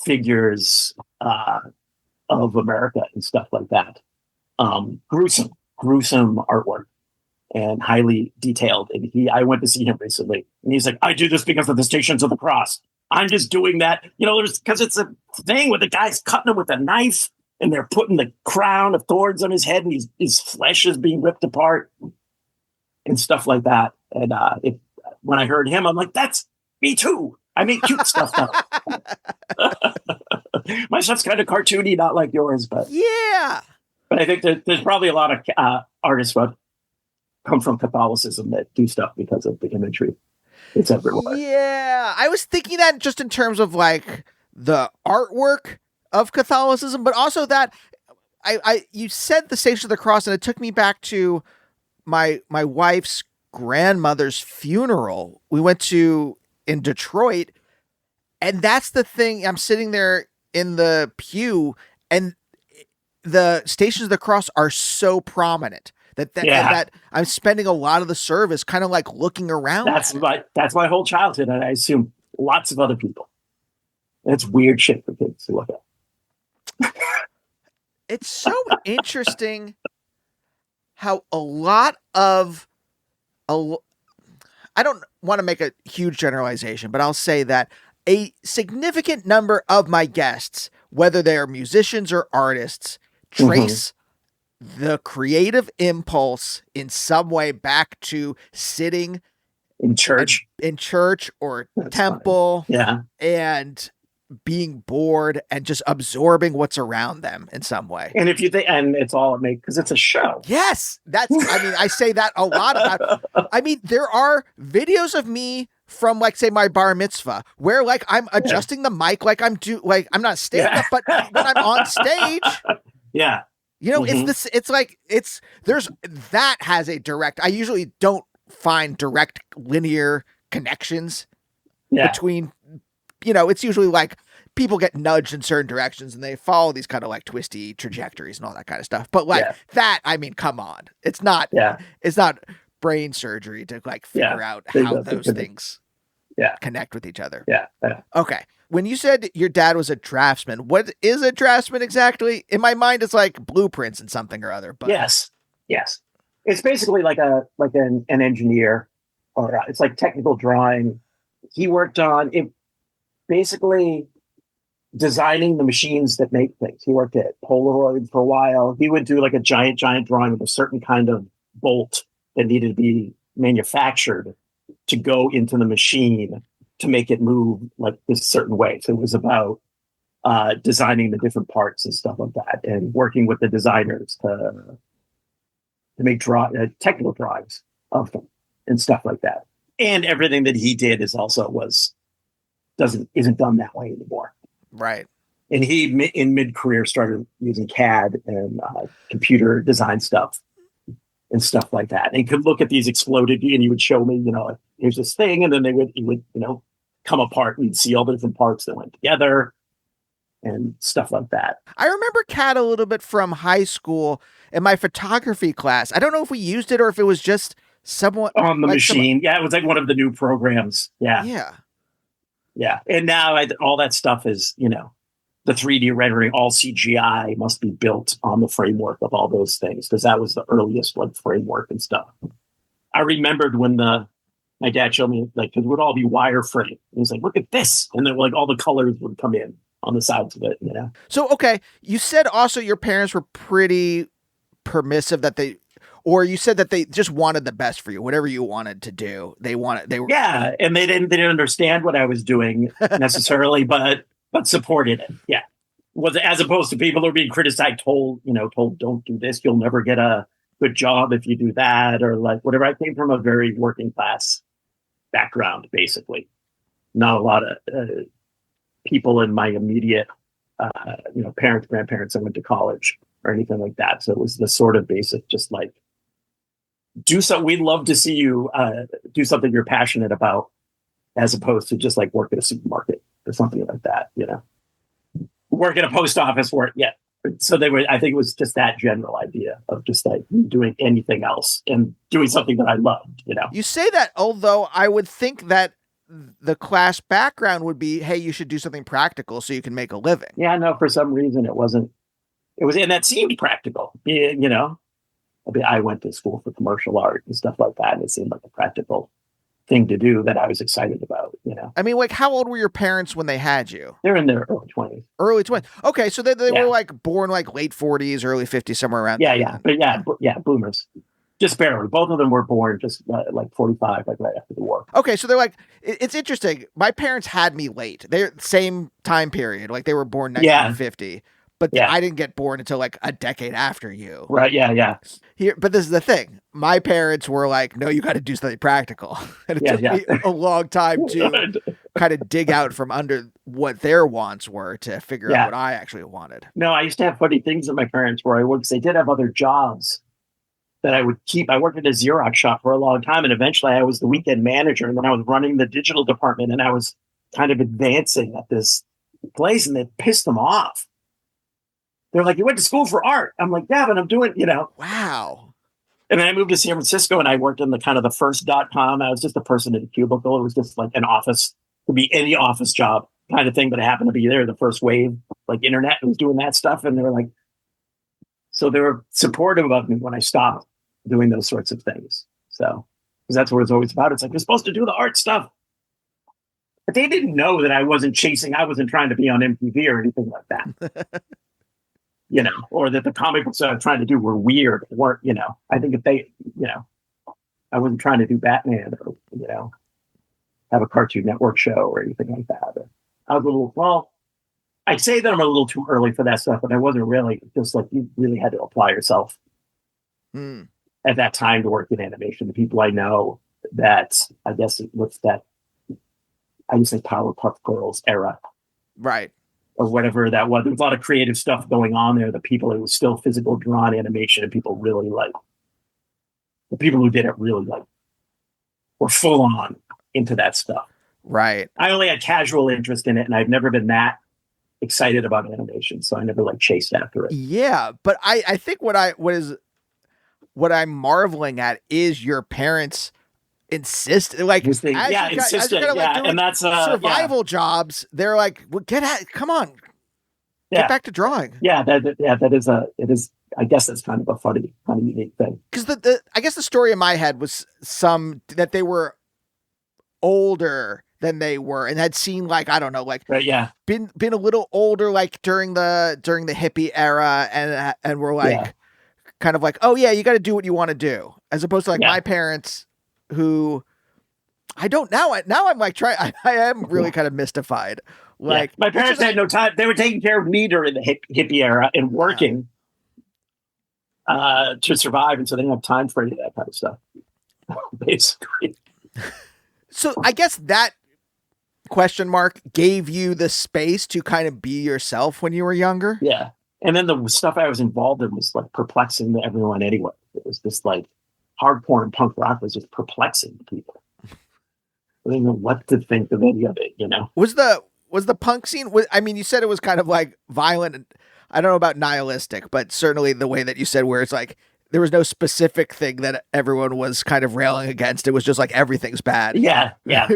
figures of America and stuff like that. Gruesome artwork and highly detailed. And I went to see him recently, and he's like, I do this because of the Stations of the Cross. I'm just doing that, because it's a thing where the guy's cutting him with a knife, and they're putting the crown of thorns on his head, and his flesh is being ripped apart and stuff like that. And when I heard him, I'm like, that's me too. I make cute stuff now. My stuff's kind of cartoony, not like yours, but yeah. But I think there's probably a lot of artists who come from Catholicism that do stuff because of the imagery. It's everywhere. Yeah, I was thinking that just in terms of like the artwork of Catholicism, but also that you said the Station of the Cross, and it took me back to my wife's grandmother's funeral. We went to in Detroit, and that's the thing. I'm sitting there in the pew, and the Stations of the Cross are so prominent that I'm spending a lot of the service kind of like looking around. That's my whole childhood, and I assume lots of other people. It's weird shit for kids to look at. It's so interesting how a lot of I don't want to make a huge generalization, but I'll say that a significant number of my guests, whether they are musicians or artists, trace the creative impulse in some way back to sitting in church or temple. Fine. Yeah. And being bored and just absorbing what's around them in some way. And if you think, and it's all it makes, because it's a show. Yes. I say that a lot about, there are videos of me from like, say, my bar mitzvah where like I'm adjusting the mic, like I'm not stand up, but when I'm on stage, You know, it's Hmm. this. It's like there's that has a direct. I usually don't find direct linear connections Yeah, between. You know, it's usually like people get nudged in certain directions and they follow these kind of like twisty trajectories and all that kind of stuff. But like yeah, that, I mean, come on, it's not. yeah, It's not brain surgery to like yeah. figure out They how don't those think. things Yeah, connect with each other. yeah, yeah. Okay. When you said your dad was a draftsman, what is a draftsman exactly? In my mind, it's like blueprints and something or other, but Yes, yes. It's basically like an engineer, or it's like technical drawing. He worked on it, basically designing the machines that make things. He worked at Polaroid for a while. He would do like a giant drawing of a certain kind of bolt that needed to be manufactured to go into the machine to make it move like this certain way. So it was about designing the different parts and stuff like that, and working with the designers to make technical drawings of them and stuff like that. And everything that he did is also was doesn't isn't done that way anymore. right. And he in mid career started using CAD and computer design stuff and stuff like that. And he could look at these exploded, and he would show me, like, here's this thing, and then he would come apart, and you'd see all the different parts that went together and stuff like that. I remember CAD a little bit from high school in my photography class. I don't know if we used it or if it was just somewhat On the like machine. Yeah, it was like one of the new programs. Yeah. yeah. Yeah. And now all that stuff is, the 3D rendering, all CGI must be built on the framework of all those things, because that was the earliest like framework and stuff. I remembered when my dad showed me, like, because it would all be wireframe. He was like, look at this. And then like all the colors would come in on the sides of it. So, okay, you said also your parents were pretty permissive or you said that they just wanted the best for you, whatever you wanted to do. They were, Yeah. And they didn't understand what I was doing necessarily, but supported it. Yeah. Was as opposed to people who are being criticized, told don't do this. You'll never get a good job if you do that, or like whatever. I came from a very working class background, basically. Not a lot of people in my immediate, parents, grandparents that went to college or anything like that. So it was the sort of basic, just like, do something. We'd love to see you do something you're passionate about, as opposed to just like work at a supermarket or something like that, work at a post office work. Yeah. So I think it was just that general idea of just like doing anything else and doing something that I loved. You say that, although I would think that the class background would be, hey, you should do something practical so you can make a living. Yeah, no, for some reason it wasn't. And that seemed practical. I went to school for commercial art and stuff like that, and it seemed like a practical thing to do that I was excited about. I mean, like, how old were your parents when they had you? They're in their early 20s. Early 20s. Okay, so they were like born like late 40s, early 50s, somewhere around there. Yeah, boomers. Just barely. Both of them were born just like 45, like right after the war. Okay, so they're like, it's interesting. My parents had me late. They're same time period. Like, they were born 1950. But I didn't get born until like a decade after you. Right, yeah. But this is the thing. My parents were like, no, you got to do something practical. And it took me a long time to kind of dig out from under what their wants were to figure out what I actually wanted. No, I used to have funny things with my parents where I worked, because they did have other jobs that I would keep. I worked at a Xerox shop for a long time, and eventually I was the weekend manager, and then I was running the digital department, and I was kind of advancing at this place, and it pissed them off. They're like, you went to school for art. I'm like, yeah, but I'm doing, Wow. And then I moved to San Francisco, and I worked in the kind of the first .com. I was just a person in a cubicle. It was just like an office. It could be any office job kind of thing, but I happened to be there. The first wave, like internet, was doing that stuff. And they were like, so they were supportive of me when I stopped doing those sorts of things. So, because that's what it's always about. It's like, you're supposed to do the art stuff. But they didn't know that I wasn't trying to be on MTV or anything like that. Or that the comic books I was trying to do were weird, weren't, I think if they, I wasn't trying to do Batman or, have a Cartoon Network show or anything like that. I was I'd say that I'm a little too early for that stuff, but I wasn't really. Just like, you really had to apply yourself at that time to work in animation. The people I know that, I guess it was that, I used to say Powerpuff Girls era. Right. or whatever that was. There was a lot of creative stuff going on there. The people, it was still physical drawn animation, and people really like the people who did it really like were full on into that stuff. Right. I only had casual interest in it, and I've never been that excited about animation, so I never like chased after it. Yeah, but I think what I'm marveling at is your parents insist like Insistent, and that's survival jobs. They're like, well, come on, get back to drawing. Yeah, it is. I guess that's kind of a funny, kind of unique thing. Because I guess the story in my head was that they were older than they were and had seen like, I don't know, like been a little older like during the hippie era and were like kind of like, oh yeah, you got to do what you want to do, as opposed to like my parents who I don't now I'm like I am really kind of mystified. Like my parents had no time. They were taking care of me during the hippie era and working to survive, and so they didn't have time for any of that kind of stuff. Basically. So I guess that question mark gave you the space to kind of be yourself when you were younger. Yeah. And then the stuff I was involved in was like perplexing to everyone anyway. It was just like hardcore and punk rock was just perplexing to people. I didn't know what to think of any of it, you know? Was the punk scene, I mean, you said it was kind of like violent, and I don't know about nihilistic, but certainly the way that you said where it's like, there was no specific thing that everyone was kind of railing against. It was just like, everything's bad. Yeah. Yeah.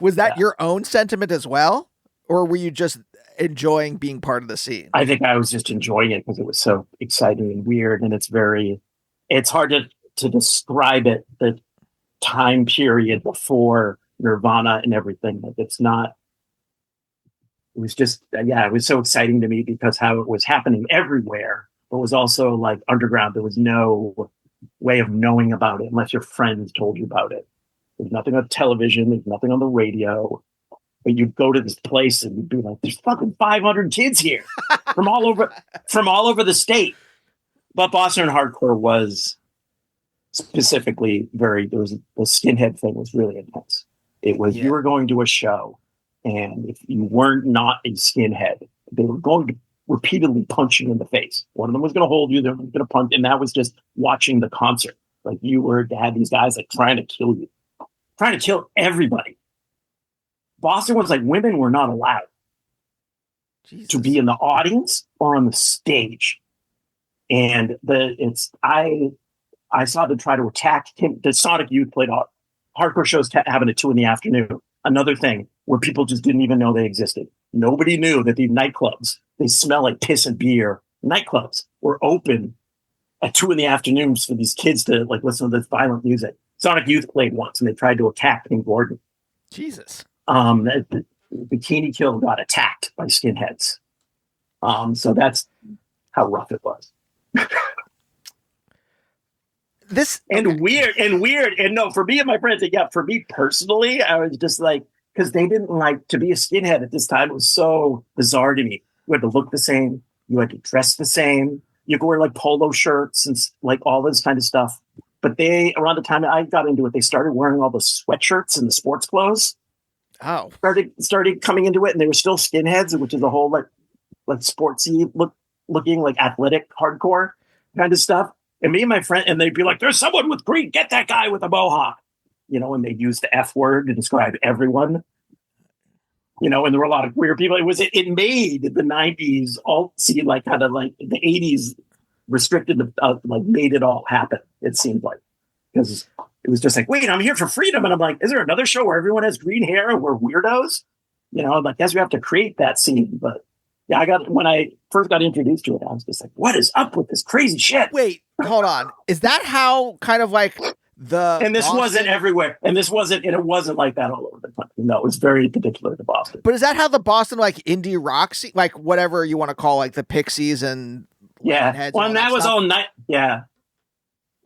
Was that your own sentiment as well? Or were you just enjoying being part of the scene? I think I was just enjoying it because it was so exciting and weird. And it's hard to describe it, the time period before Nirvana and everything. Like it was just, it was so exciting to me because how it was happening everywhere, but was also like underground. There was no way of knowing about it unless your friends told you about it. There's nothing on television. There's nothing on the radio. But you'd go to this place and you'd be like, there's fucking 500 kids here from all over the state. But Boston hardcore was specifically the skinhead thing was really intense. It was, you were going to a show, and if you weren't not a skinhead, they were going to repeatedly punch you in the face. One of them was going to hold you, they were going to punch, and that was just watching the concert. Like you had these guys like trying to kill you, trying to kill everybody. Boston was like women were not allowed to be in the audience or on the stage. And I saw them try to attack him. The Sonic Youth played hardcore shows happen at 2 p.m. Another thing where people just didn't even know they existed. Nobody knew that these nightclubs, they smell like piss and beer. Nightclubs were open at 2 p.m. for these kids to like listen to this violent music. Sonic Youth played once and they tried to attack King Gordon. Jesus. The Bikini Kill got attacked by skinheads. So that's how rough it was. Weird. And no, for me and my friends, for me personally, I was just like, because they didn't like to be a skinhead at this time. It was so bizarre to me. You had to look the same. You had to dress the same. You could wear like polo shirts and like all this kind of stuff. But around the time I got into it, they started wearing all the sweatshirts and the sports clothes. Oh, started coming into it, and they were still skinheads, which is a whole like sportsy looking like athletic hardcore kind of stuff. And me and my friend, and they'd be like, "There's someone with green. Get that guy with a mohawk," and they'd use the F word to describe everyone. And there were a lot of queer people. It made the 90s all see like kind of like the 80s restricted made it all happen. It seemed like, because it was just like, wait, I'm here for freedom. And I'm like, is there another show where everyone has green hair and we're weirdos? I guess we have to create that scene. But yeah, when I first got introduced to it, I was just like, what is up with this crazy shit? Wait, hold on. Is that how kind of like and this wasn't everywhere. And it wasn't like that all over the country. No, it was very particular to Boston. But is that how the Boston like indie rock scene, like whatever you want to call like the Pixies and Heads well, and that was all night. Yeah,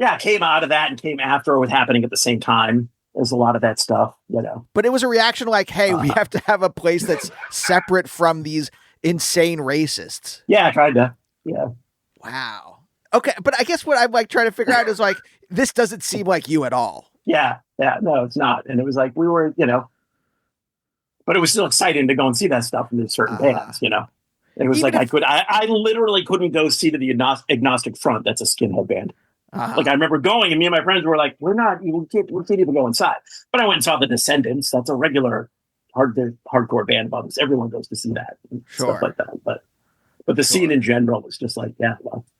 it came out of that and came after it was happening at the same time. There's a lot of that stuff, But it was a reaction like, hey, we have to have a place that's separate from these insane racists. Yeah, I tried to. Yeah. Wow. Okay, but I guess what I'm like trying to figure out is like, this doesn't seem like you at all. Yeah, no, it's not. And it was like we were, but it was still exciting to go and see that stuff in certain bands, It was I literally couldn't go see to the Agnostic Front. That's a skinhead band. Like I remember going, and me and my friends were like, we can't even go inside. But I went and saw the Descendants. That's a regular hardcore band about this. Everyone goes to see that and stuff like that. But the scene in general was just like,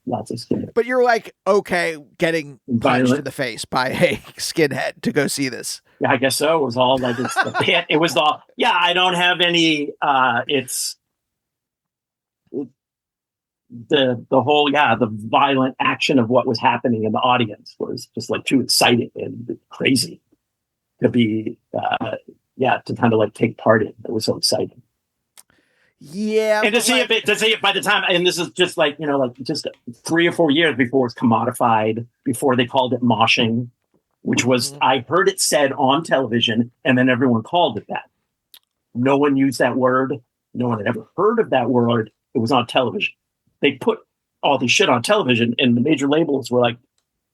lots of skinhead. But you're like, okay, getting punched in the face by a skinhead to go see this. Yeah, I guess so. It was all like, it's the pit. It was all, I don't have any, the whole, the violent action of what was happening in the audience was just like too exciting and crazy to be, to kind of like take part in. It was so exciting. Yeah. And to see it by the time, and this is just like, just 3 or 4 years before it was commodified, before they called it moshing, which was, I heard it said on television, and then everyone called it that. No one used that word. No one had ever heard of that word. It was on television. They put all this shit on television, and the major labels were like,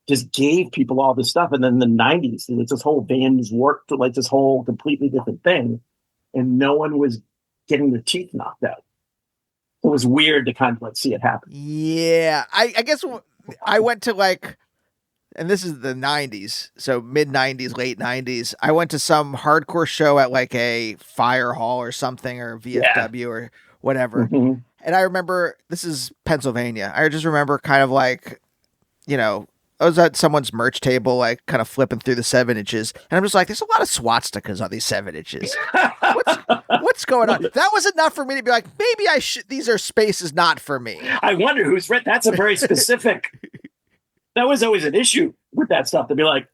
just gave people all this stuff. And then in the 90s, it's this whole Van's work to like this whole completely different thing. And no one was getting their teeth knocked out. It was weird to kind of like see it happen. Yeah. I guess I went to like, and this is the 90s, so mid 90s, late 90s. I went to some hardcore show at like a fire hall or something, or VFW or whatever. Mm-hmm. And I remember, this is Pennsylvania. I just remember kind of like, I was at someone's merch table, like kind of flipping through the 7-inches. And I'm just like, there's a lot of swastikas on these 7-inches. What's going on? That was enough for me to be like, maybe these are spaces not for me. I wonder who's read. That's a very specific. That was always an issue with that stuff. To be like,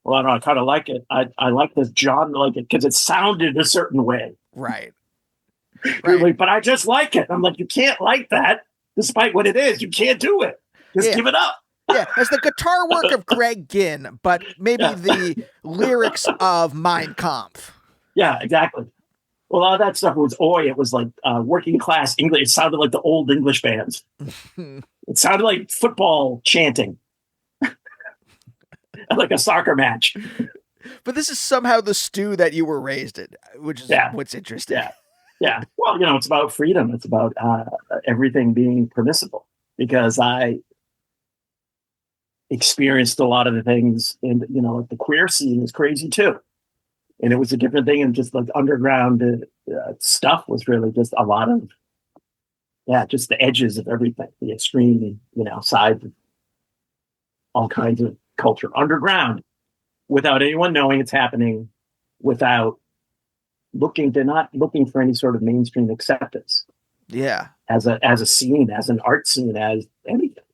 well, I don't know, I kind of like it. I like this genre, like it because it sounded a certain way. Right. Like, but I just like it. I'm like, you can't like that, despite what it is. You can't do it. Just give it up. Yeah, it's the guitar work of Greg Ginn, but maybe the lyrics of Mein Kampf. Yeah, exactly. Well, all that stuff was It was like working class English. It sounded like the old English bands. It sounded like football chanting, like a soccer match. But this is somehow the stew that you were raised in, which is what's interesting. Yeah. Well, it's about freedom. It's about everything being permissible, because I experienced a lot of the things, and like the queer scene is crazy too, and it was a different thing, and just like underground stuff was really just a lot of just the edges of everything, the extreme sides of all kinds of culture underground, without anyone knowing it's happening, without not looking for any sort of mainstream acceptance. Yeah, as a scene, as an art scene, as anything.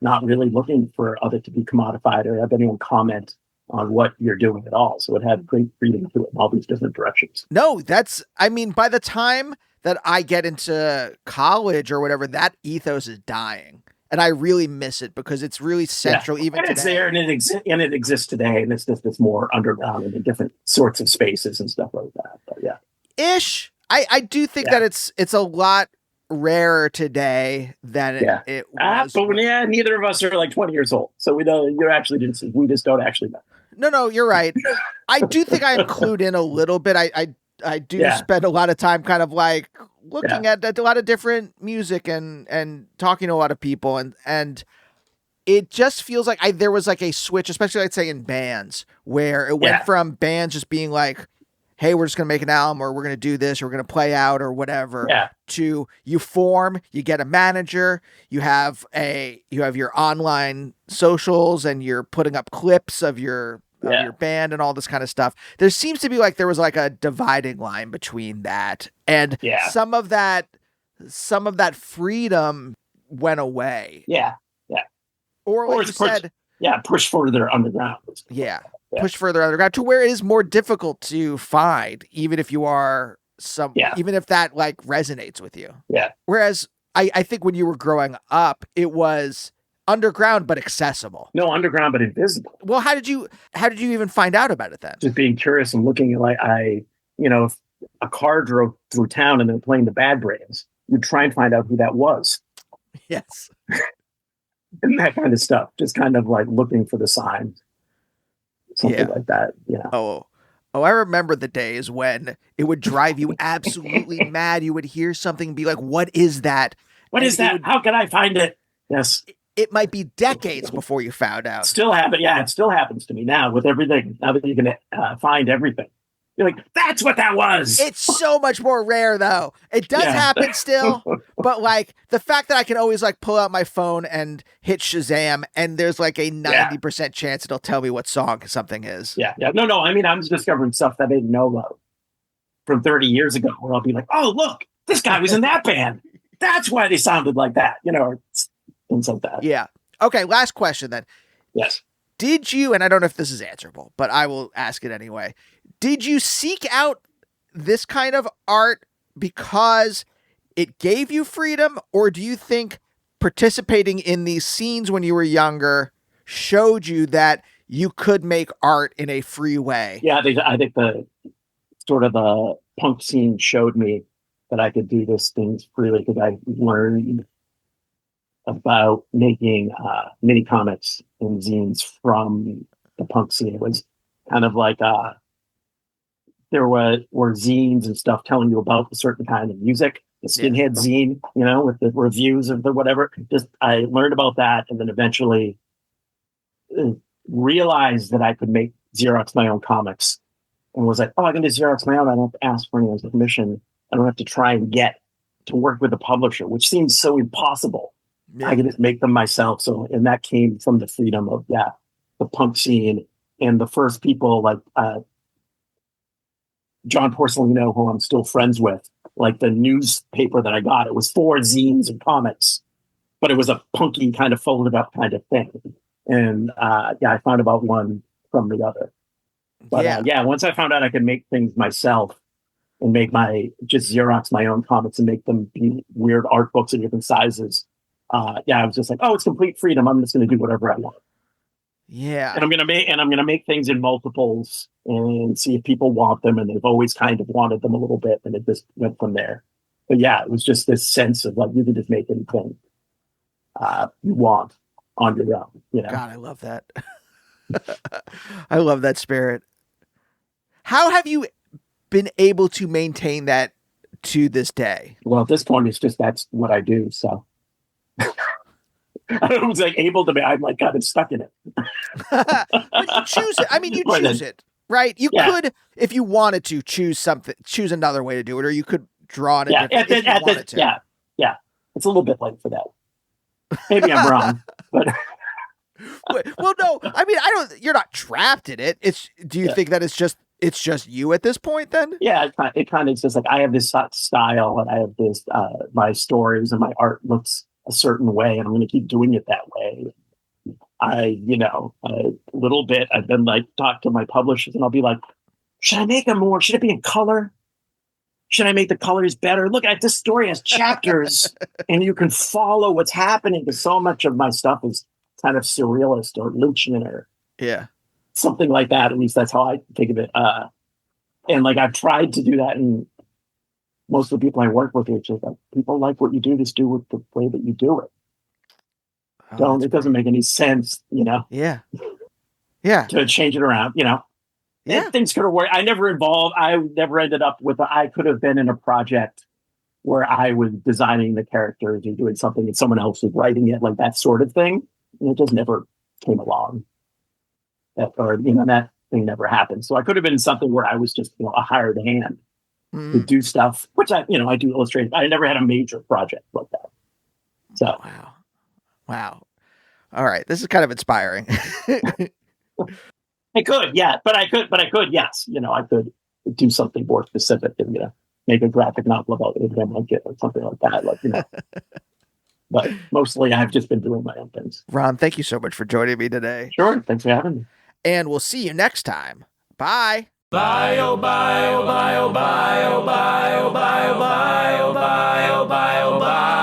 Not really looking for other to be commodified or have anyone comment on what you're doing at all. So it had great freedom to it in all these different directions. No, by the time that I get into college or whatever, that ethos is dying. And I really miss it because it's really central even today. It's there and it exists today. And it's just this more underground and in different sorts of spaces and stuff like that. But Ish. I do think that it's a lot rarer today than it was. But neither of us are like 20 years old, so we don't. We just don't actually know. No, you're right. I do think I include in a little bit. I do spend a lot of time kind of like looking at a lot of different music and talking to a lot of people, and it just feels like there was like a switch, especially I'd say in bands, where it went from bands just being like, hey, we're just going to make an album, or we're going to do this, or we're going to play out or whatever, to you form, you get a manager, you have your online socials, and you're putting up clips of your band and all this kind of stuff. There seems to be like there was like a dividing line between that, and some of that freedom went away. Yeah. Or like you said, push further underground. Push further underground to where it is more difficult to find, even if you are even if that like resonates with you. Yeah. Whereas I think when you were growing up, it was underground but accessible. No, underground but invisible. Well, how did you even find out about it then? Just being curious and looking at if a car drove through town and they're playing the Bad Brains, you'd try and find out who that was. Yes. And that kind of stuff. Just kind of like looking for the signs. Something like that. Oh, Oh, I remember the days when it would drive you absolutely mad. You would hear something and be like, what is that? What And is that? How can I find it? Yes. It might be decades before you found out. Still happen. Yeah, it still happens to me now with everything. Now that you can find everything. You're like, that's what that was. It's so much more rare, though. It does happen still, but like the fact that I can always like pull out my phone and hit Shazam, and there's like a 90% chance it'll tell me what song something is. Yeah. No. I mean, I'm discovering stuff that I didn't know about from 30 years ago, where I'll be like, oh, look, this guy was in that band. That's why they sounded like that, or things like that. Yeah. Okay, last question then. Yes. Did you, and I don't know if this is answerable, but I will ask it anyway. Did you seek out this kind of art because it gave you freedom, or do you think participating in these scenes when you were younger showed you that you could make art in a free way? Yeah, I think the sort of the punk scene showed me that I could do these things freely, because I learned about making mini comics and zines from the punk scene. It was kind of like there were zines and stuff telling you about a certain kind of music, the skinhead zine, with the reviews of the whatever. Just I learned about that, and then eventually realized that I could make Xerox my own comics, and was like, oh, I can do Xerox my own. I don't have to ask for anyone's permission. I don't have to try and get to work with a publisher, which seems so impossible. Yeah. I can just make them myself. So, and that came from the freedom of the punk scene, and the first people like John Porcellino, who I'm still friends with. Like the newspaper that I got, it was 4 zines and comics, but it was a punky kind of folded up kind of thing. And I found about one from the other. But once I found out I could make things myself and make just Xerox my own comics and make them be weird art books in different sizes. I was just like, oh, it's complete freedom. I'm just going to do whatever I want. Yeah. And I'm going to make things in multiples and see if people want them. And they've always kind of wanted them a little bit. And it just went from there. But yeah, it was just this sense of like, you can just make anything you want on your own. God, I love that. I love that spirit. How have you been able to maintain that to this day? Well, at this point, it's just, that's what I do. So I was like able to be, I'm like kind of stuck in it. But you choose it. I mean, you choose it, right? You could, if you wanted to, choose another way to do it, or you could draw it a different if you wanted to. Yeah. It's a little bit late for that. Maybe I'm wrong, but well, no, I mean, you're not trapped in it. Do you think that it's just you at this point then? Yeah, it kind of is just like, I have this style and I have this, my stories and my art looks a certain way, and I'm going to keep doing it that way. A little bit, I've been like, talk to my publishers and I'll be like, should I make should it be in color? Should I make the colors better? Look, this story has chapters and you can follow what's happening, because so much of my stuff is kind of surrealist or Lynchian or something like that. At least that's how I think of it. And like, I've tried to do that, and most of the people I work with, it's just like, people like what you do, just do it the way that you do it. It doesn't make any sense, Yeah. to change it around, And things could have worked. I never ended up with, I could have been in a project where I was designing the characters or doing something and someone else was writing it, like that sort of thing. And it just never came along. That thing never happened. So I could have been something where I was just, a hired hand to do stuff, which I do illustrate. I never had a major project like that. So, wow. All right. This is kind of inspiring. I could, yes. I could do something more specific and, make a graphic novel about Abraham Lincoln or something like that. But mostly I've just been doing my own things. Ron, thank you so much for joining me today. Sure. Thanks for having me. And we'll see you next time. Bye. Bye, oh, bye, oh, bye, oh, bye, oh, bye, oh, bye, oh, bye, oh, bye, oh, bye, oh, bye.